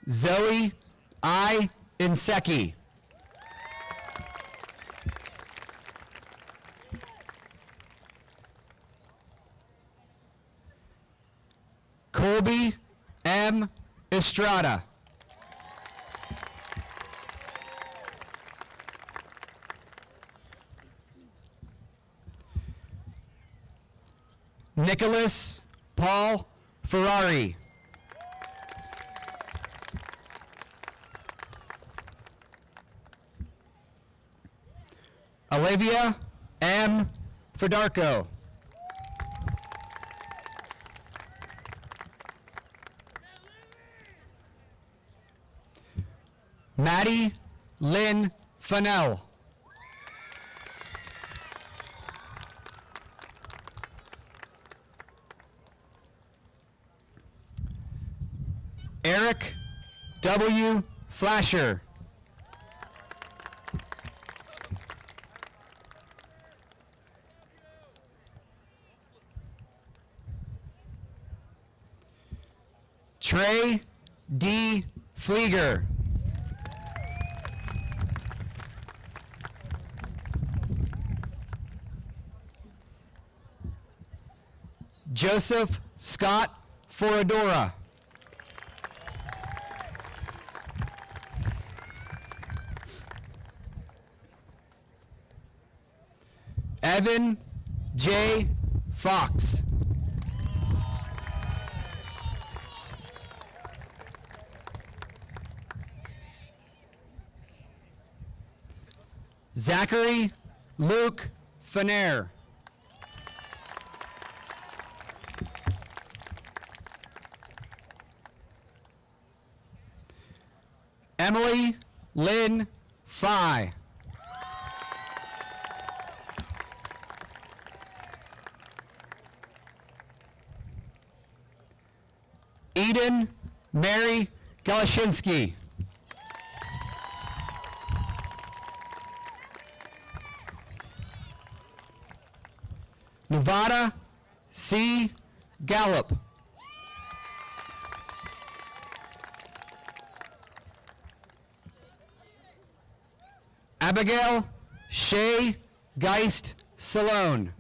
Zoe I. Inseki. Colby M. Estrada. Nicholas Paul Ferrari. Olivia M. Fedarko. Maddie Lynn Fennell. Eric W. Flasher. Trey D. Flieger. Joseph Scott Foradora. Evan J. Fox. Zachary Luke Fenair. Emily Lynn Fye. Eden Mary Galashinsky. Nevada C. Gallup. Abigail Shea Geist Salone.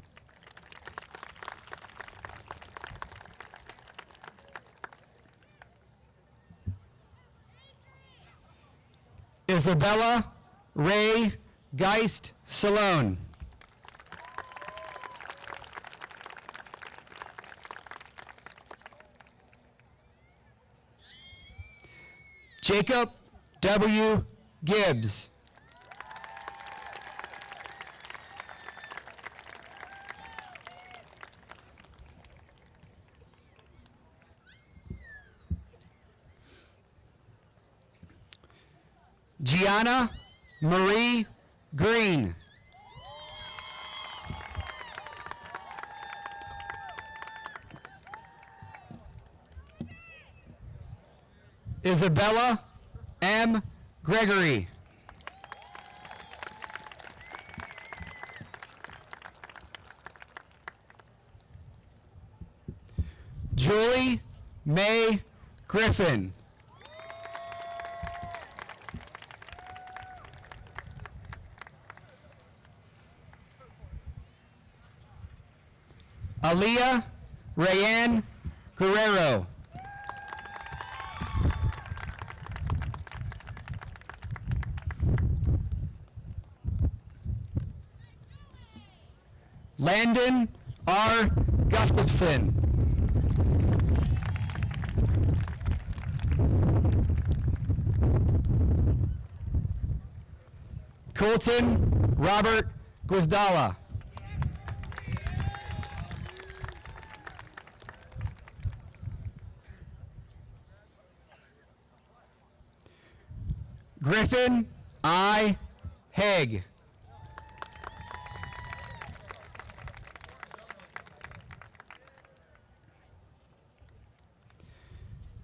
Isabella Ray Geist Salone. Jacob W. Gibbs. Gianna Marie Green. Isabella M. Gregory. Julie May Griffin. Aaliyah Rayanne Guerrero. Landon R. Gustafson. Colton Robert Guazdala. Griffin I. Haig.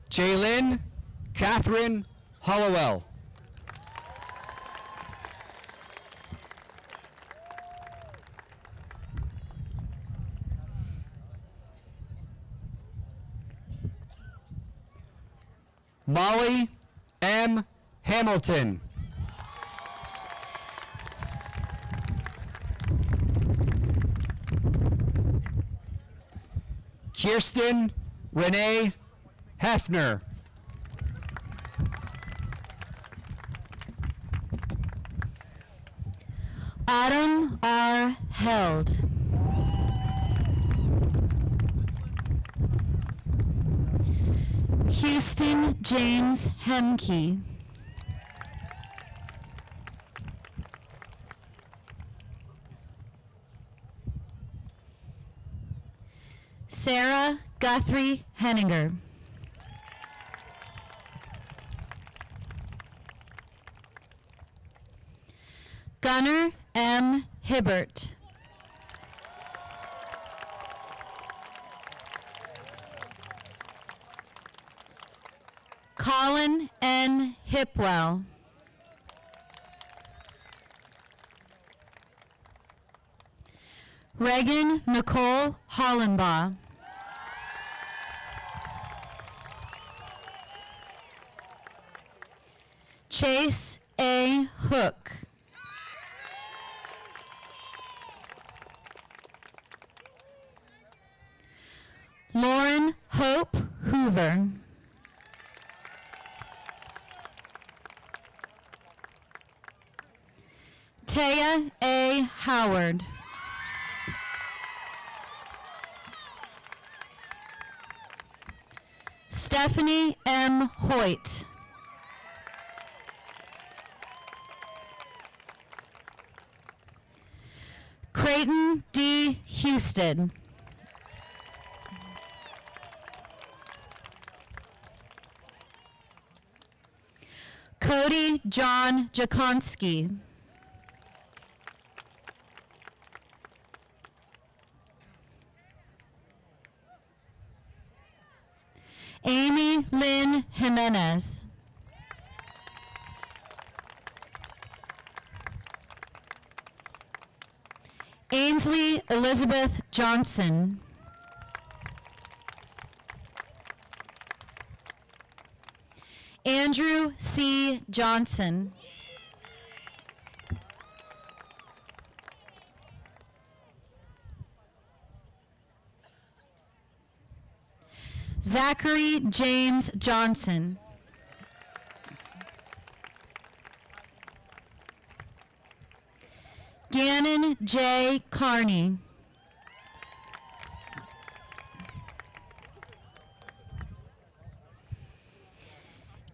Jaylyn Catherine Hollowell. Molly M. Hamilton. Kirsten Renee Hefner. Adam R. Held. Houston James Hemke. Sarah Guthrie Henninger. Gunnar M. Hibbert. Colin N. Hipwell. Reagan Nicole Hollenbaugh. Chase A. Hook. Lauren Hope Hoover. Taya A. Howard. Stephanie M. Hoyt. Creighton D. Houston. Cody John Jakonski. Amy Lynn Jimenez. Ainsley Elizabeth Johnson. Andrew C. Johnson. Zachary James Johnson. Gannon J. Carney.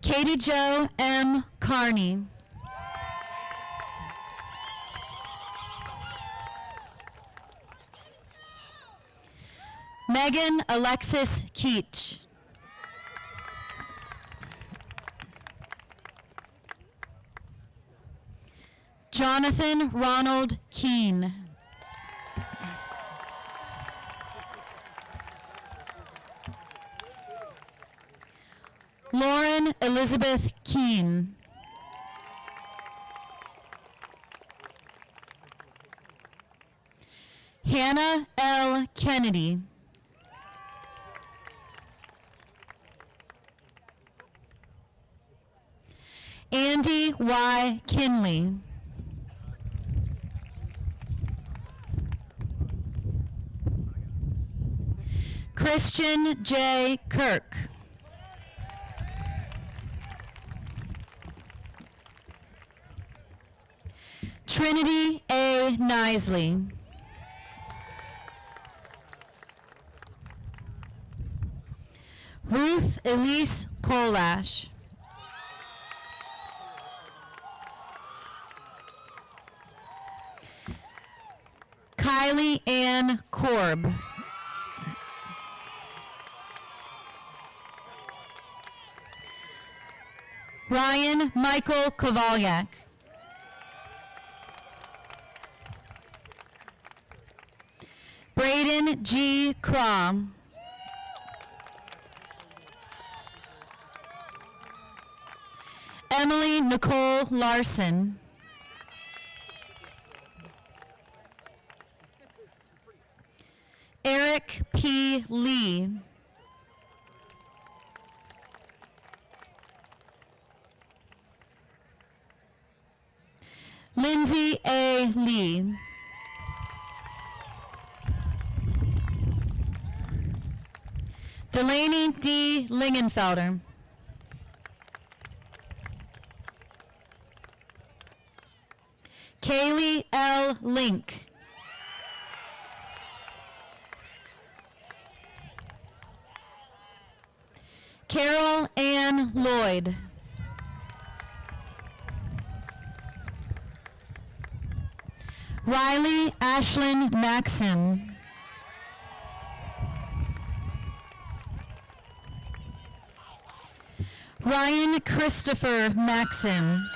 Katie Jo M. Carney. Megan Alexis Keach. Jonathan Ronald Keene. Lauren Elizabeth Keene. Hannah L. Kennedy. Andy Y. Kinley. Christian J. Kirk. Trinity A. Nisley. Ruth Elise Kolash. Kylie Ann Korb. Ryan Michael Kovalyak. Braden G. Crom. Emily Nicole Larson. Eric P. Lee. Lindsay A. Lee. Delaney D. Lingenfelder. Kaylee L. Link. Carol Ann Lloyd. Riley Ashlyn Maxim. Ryan Christopher Maxim.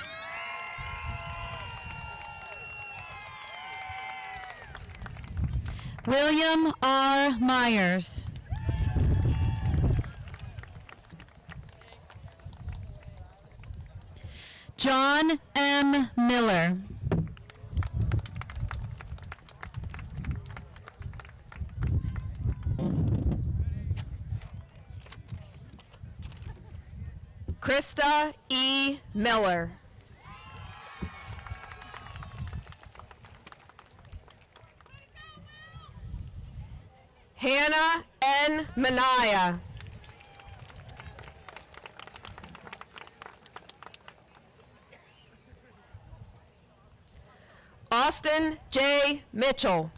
William R. Myers. John M. Miller. Krista E. Miller. Hannah N. Manaya. Austin J. Mitchell.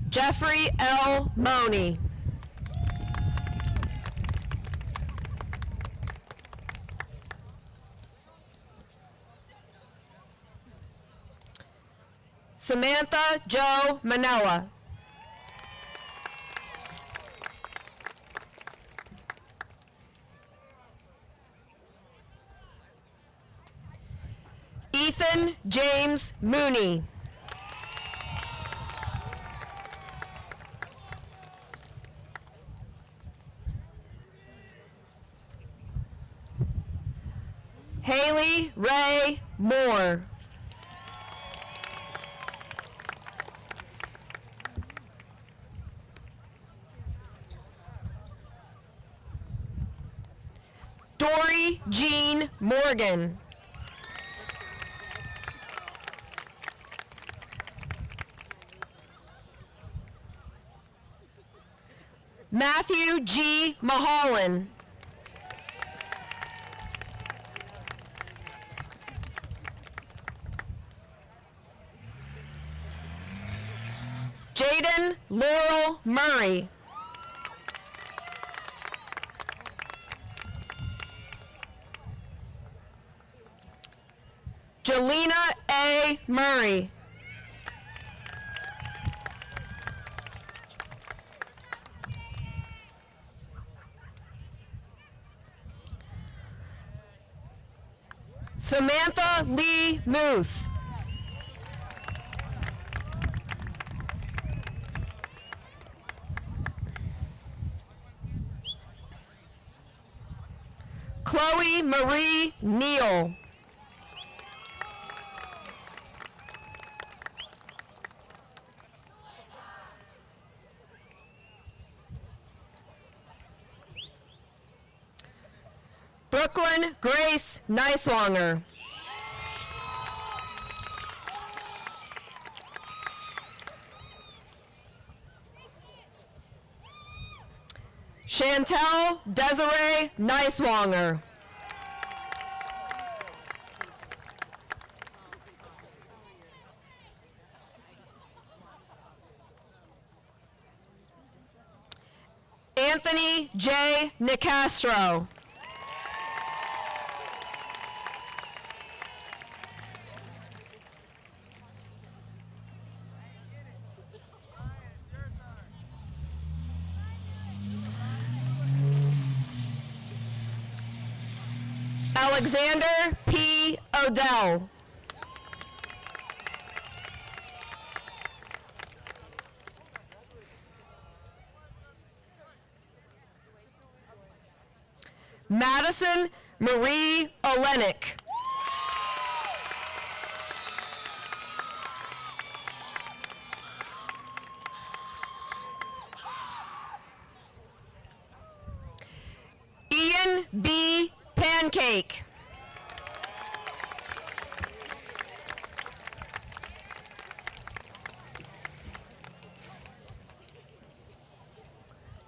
Jeffrey L. Money. Samantha Jo Manella. Ethan James Mooney. Haley Ray Moore. Dory Jean Morgan. Matthew G. Mahollan. Jaden Laurel Murray. Jelena A. Murray. Samantha Lee Muth. Chloe Marie Neal. Brooklyn Grace Neiswanger. Chantel Desiree Neiswanger. Anthony J. Nicastro. Alexander P. Odell. Madison Marie Olenek. Ian B. Pancake.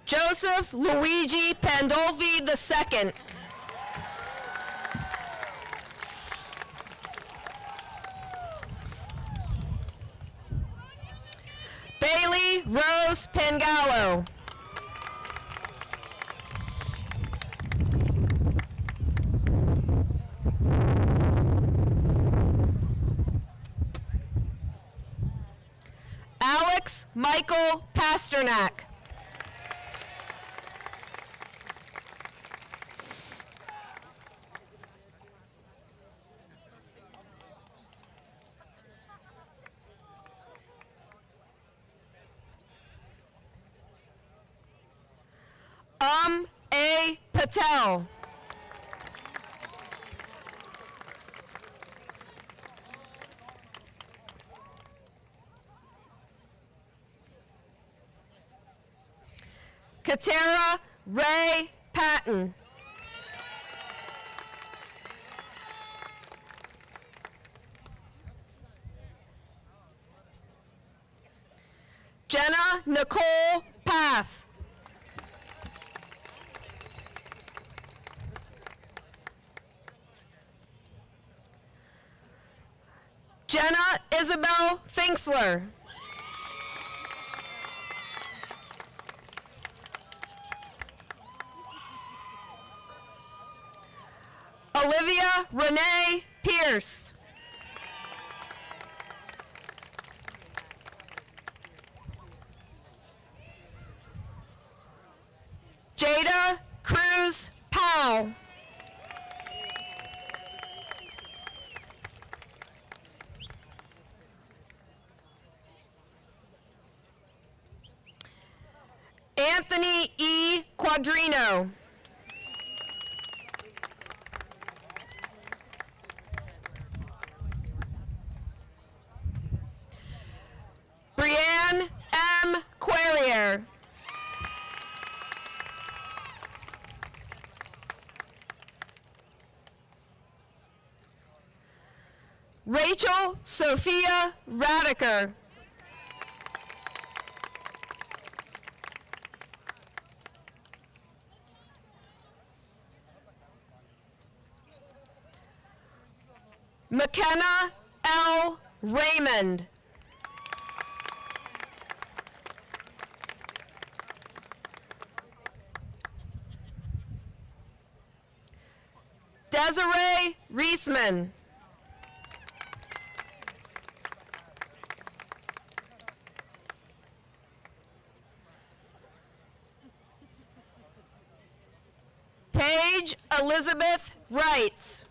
Joseph Luigi Pandolfi II. Bailey Rose Pangallo. Alex Michael Pasternak. A. Patel. Katara Ray Patton. Jenna Nicole Path. Jenna Isabel Finksler. Olivia Renee Pierce. Jada Cruz Powell. Anthony E. Quadrino. Brianne M. Querrier. Rachel Sophia Radiker. McKenna L. Raymond. Desiree Reisman. Paige Elizabeth Wrights.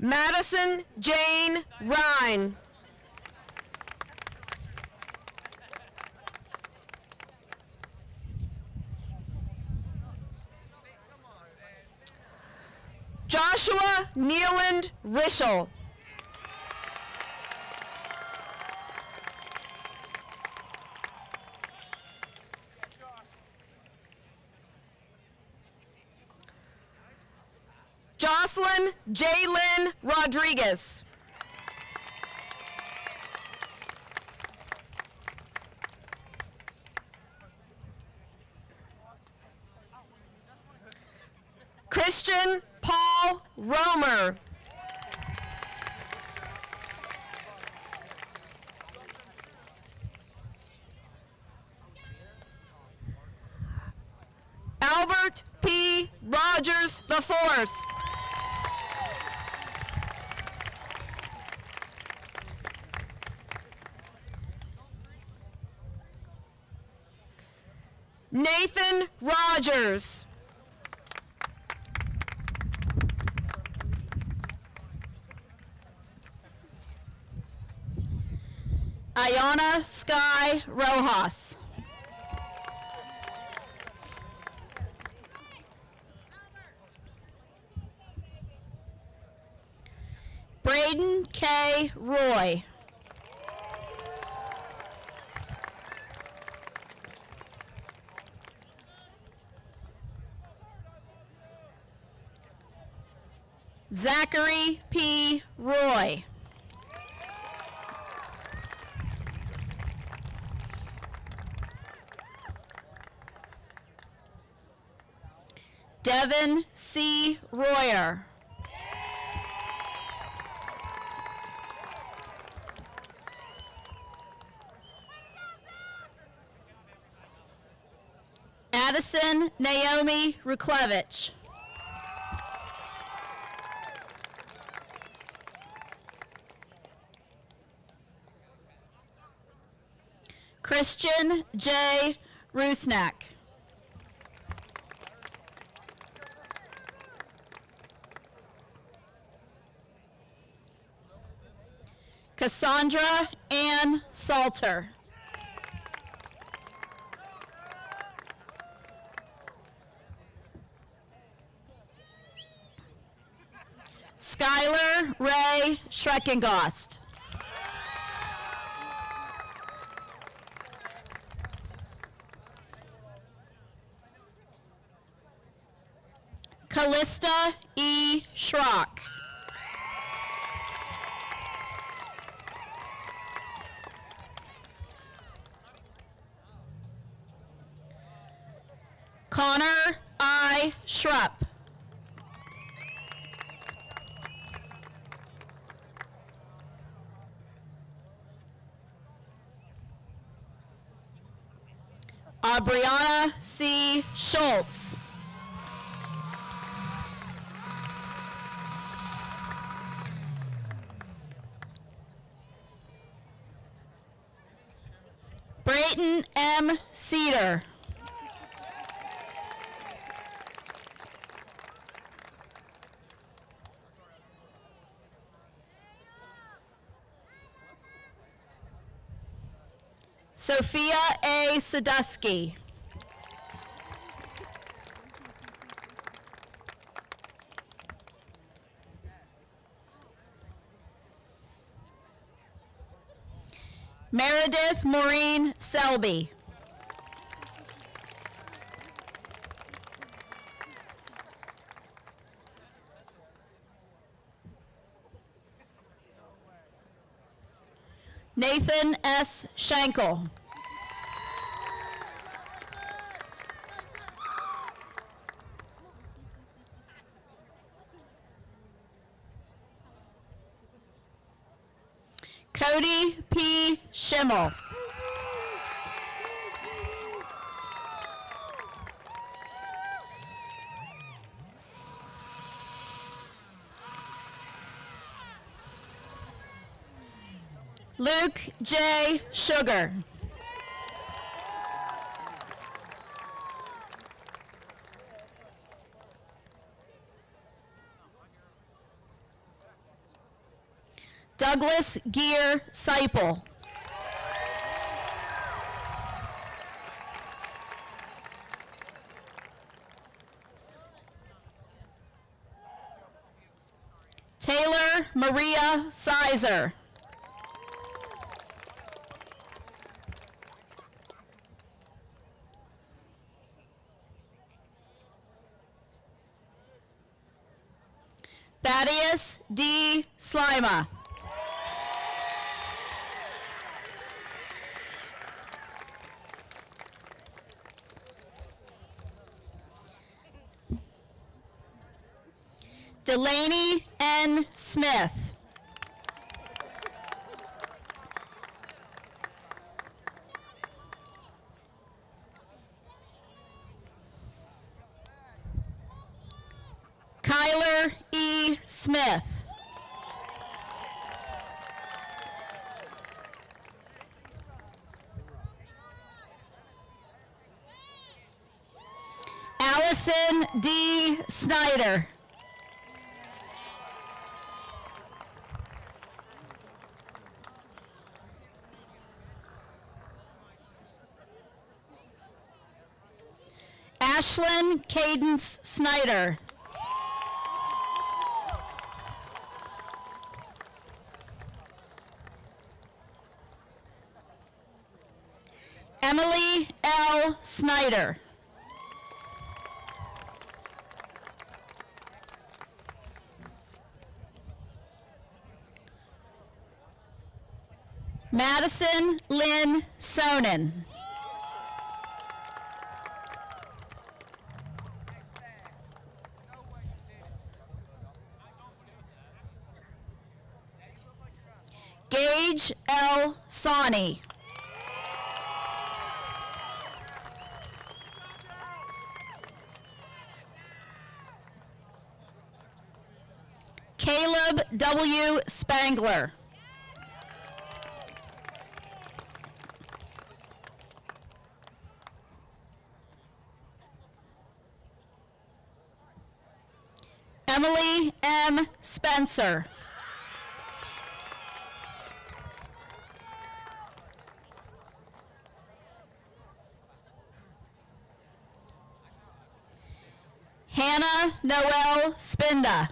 Madison Jane Rhine. Joshua Nealand Rischel. Jocelyn Jaylyn Rodriguez. Christian Paul Romer. Albert P. Rogers IV. Nathan Rogers. Ayana Sky Rojas. Braden K. Roy. Zachary P. Roy. Devin C. Royer. Addison Naomi Ruklevich. Christian J. Rusnak. Cassandra Ann Salter. Skylar Ray Schreckengost. Callista E. Schrock. Connor I. Schrupp. Brianna C. Schultz. Brayton M. Cedar. Sophia A. Sadusky. Meredith Maureen Selby. Nathan S. Schenkel. Cody P. Schimmel. Luke J. Sugar. Douglas Gear Seipel. Taylor Maria Sizer. Thaddeus D. Slima. Delaney N. Smith. Kyler E. Smith. Madison D. Snyder. Ashlyn Cadence Snyder. Emily L. Snyder. Madison Lynn Sonnen. Gage L. Sawney. Caleb W. Spangler. Emily M. Spencer. Hannah Noel Spinda.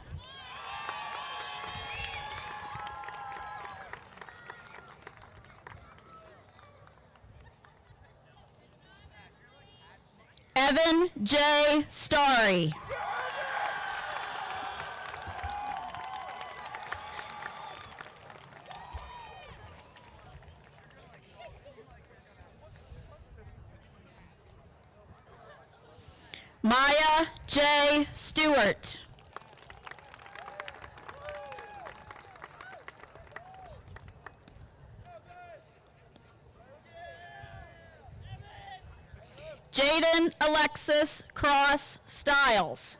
Evan J. Starry. Maya J. Stewart. Jaden Alexis Cross Stiles.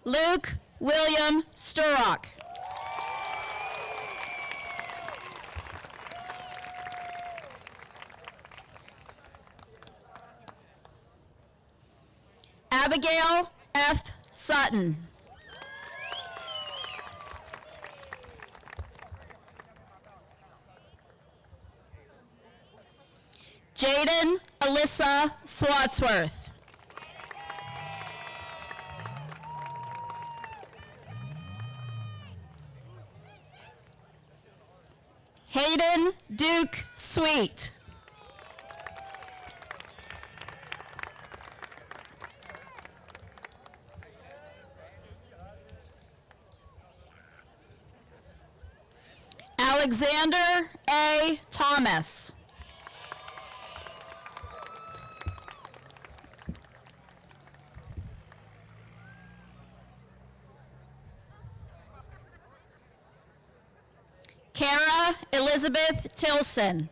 Luke William Sturrock. Abigail F. Sutton. Jaden Alyssa Swatsworth. Hayden Duke Sweet. Alexander A. Thomas. Kara Elizabeth Tilson.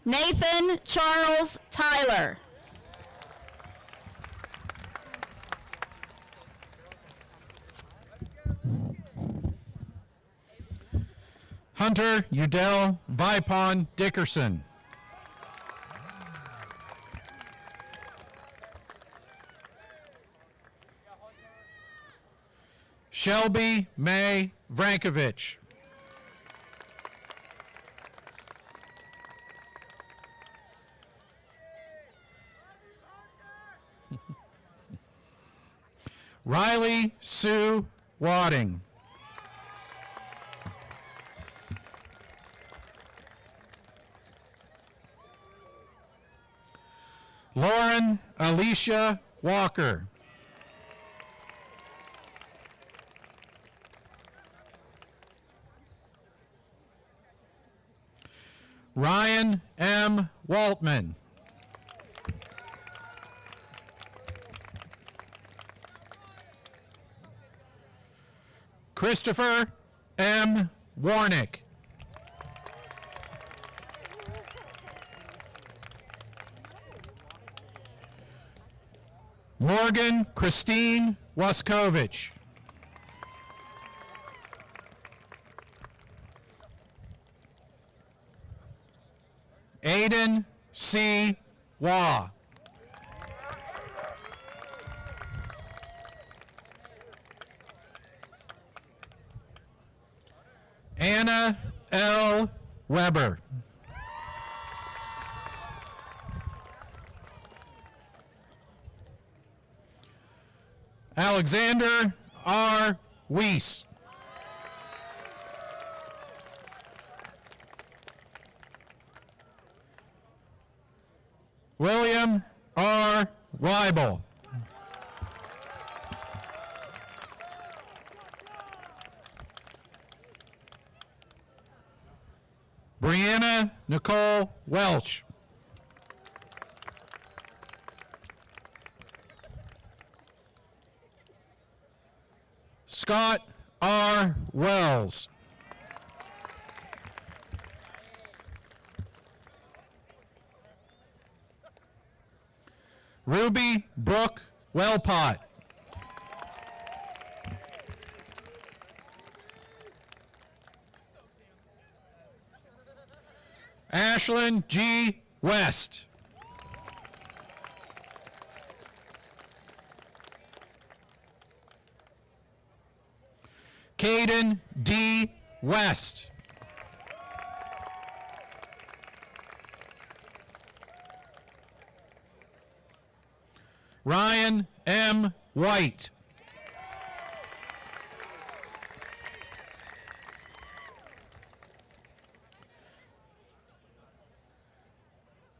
Nathan Charles Tyler. Hunter Udell Vipon Dickerson. Shelby May Vrankovich. Riley Sue Wadding. Lauren Alicia Walker. Ryan M. Waltman. Christopher M. Warnick. Morgan Christine Waskovich. Aiden C. Waugh. Anna L. Weber. Alexander R. Weiss. William R. Weibel. Brianna Nicole Welch. Scott R. Wells. Ruby Brooke Wellpot. Ashlyn G. West. Caden D. West. Ryan M. White.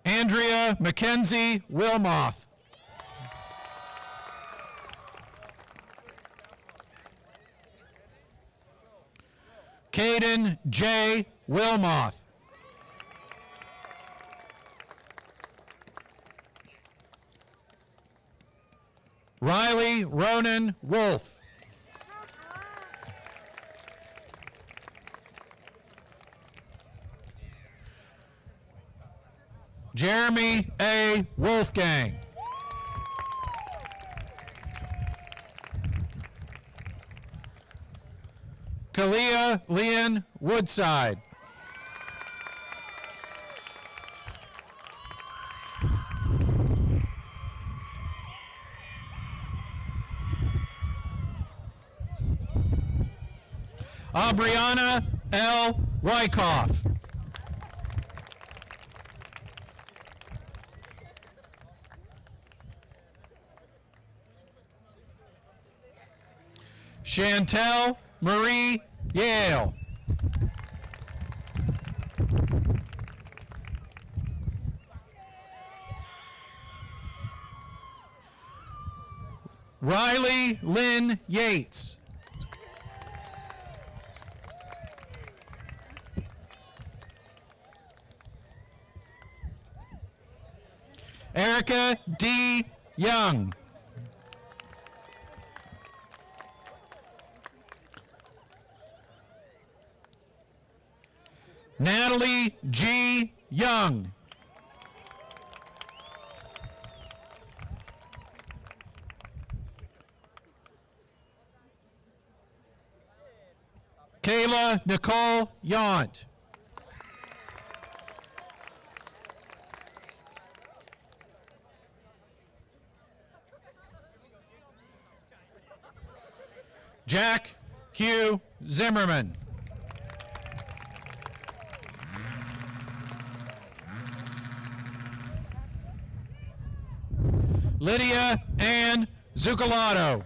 Andrea Mackenzie Wilmoth. Caden J. Wilmoth. Riley Ronan Wolf. Jeremy A. Wolfgang. Kalia Leon Woodside. Aubriana L. Wyckoff. Chantel Marie Yale. Riley Lynn Yates. Erica D. Young. Natalie G. Young. Kayla Nicole Yaunt. Jack Q. Zimmerman. Lydia Ann Zucolato.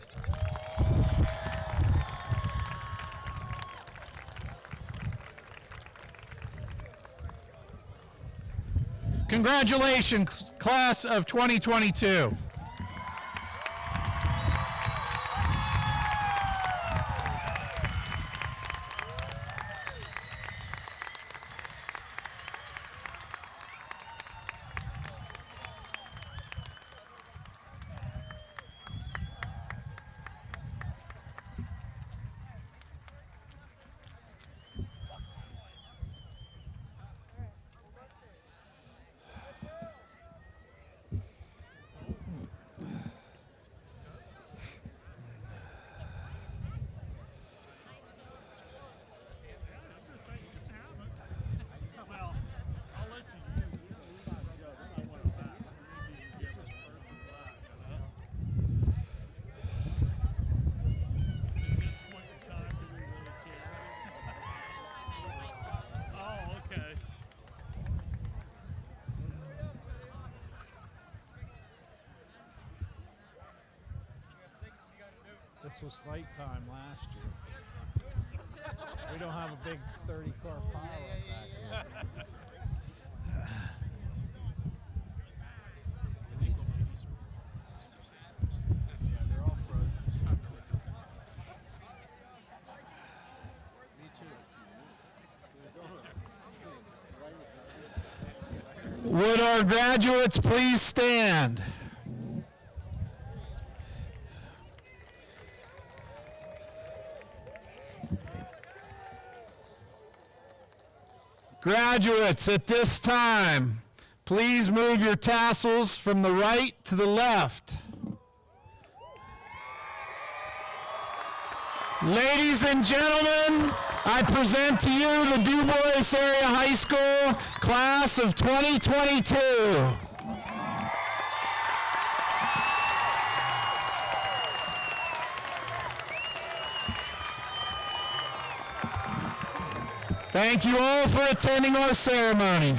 Congratulations, class of 2022. This was fight time last year. We don't have a big 30-car pile back here. Would our graduates please stand? Graduates, at this time, please move your tassels from the right to the left. Ladies and gentlemen, I present to you the Du Bois Area High School class of 2022. Thank you all for attending our ceremony.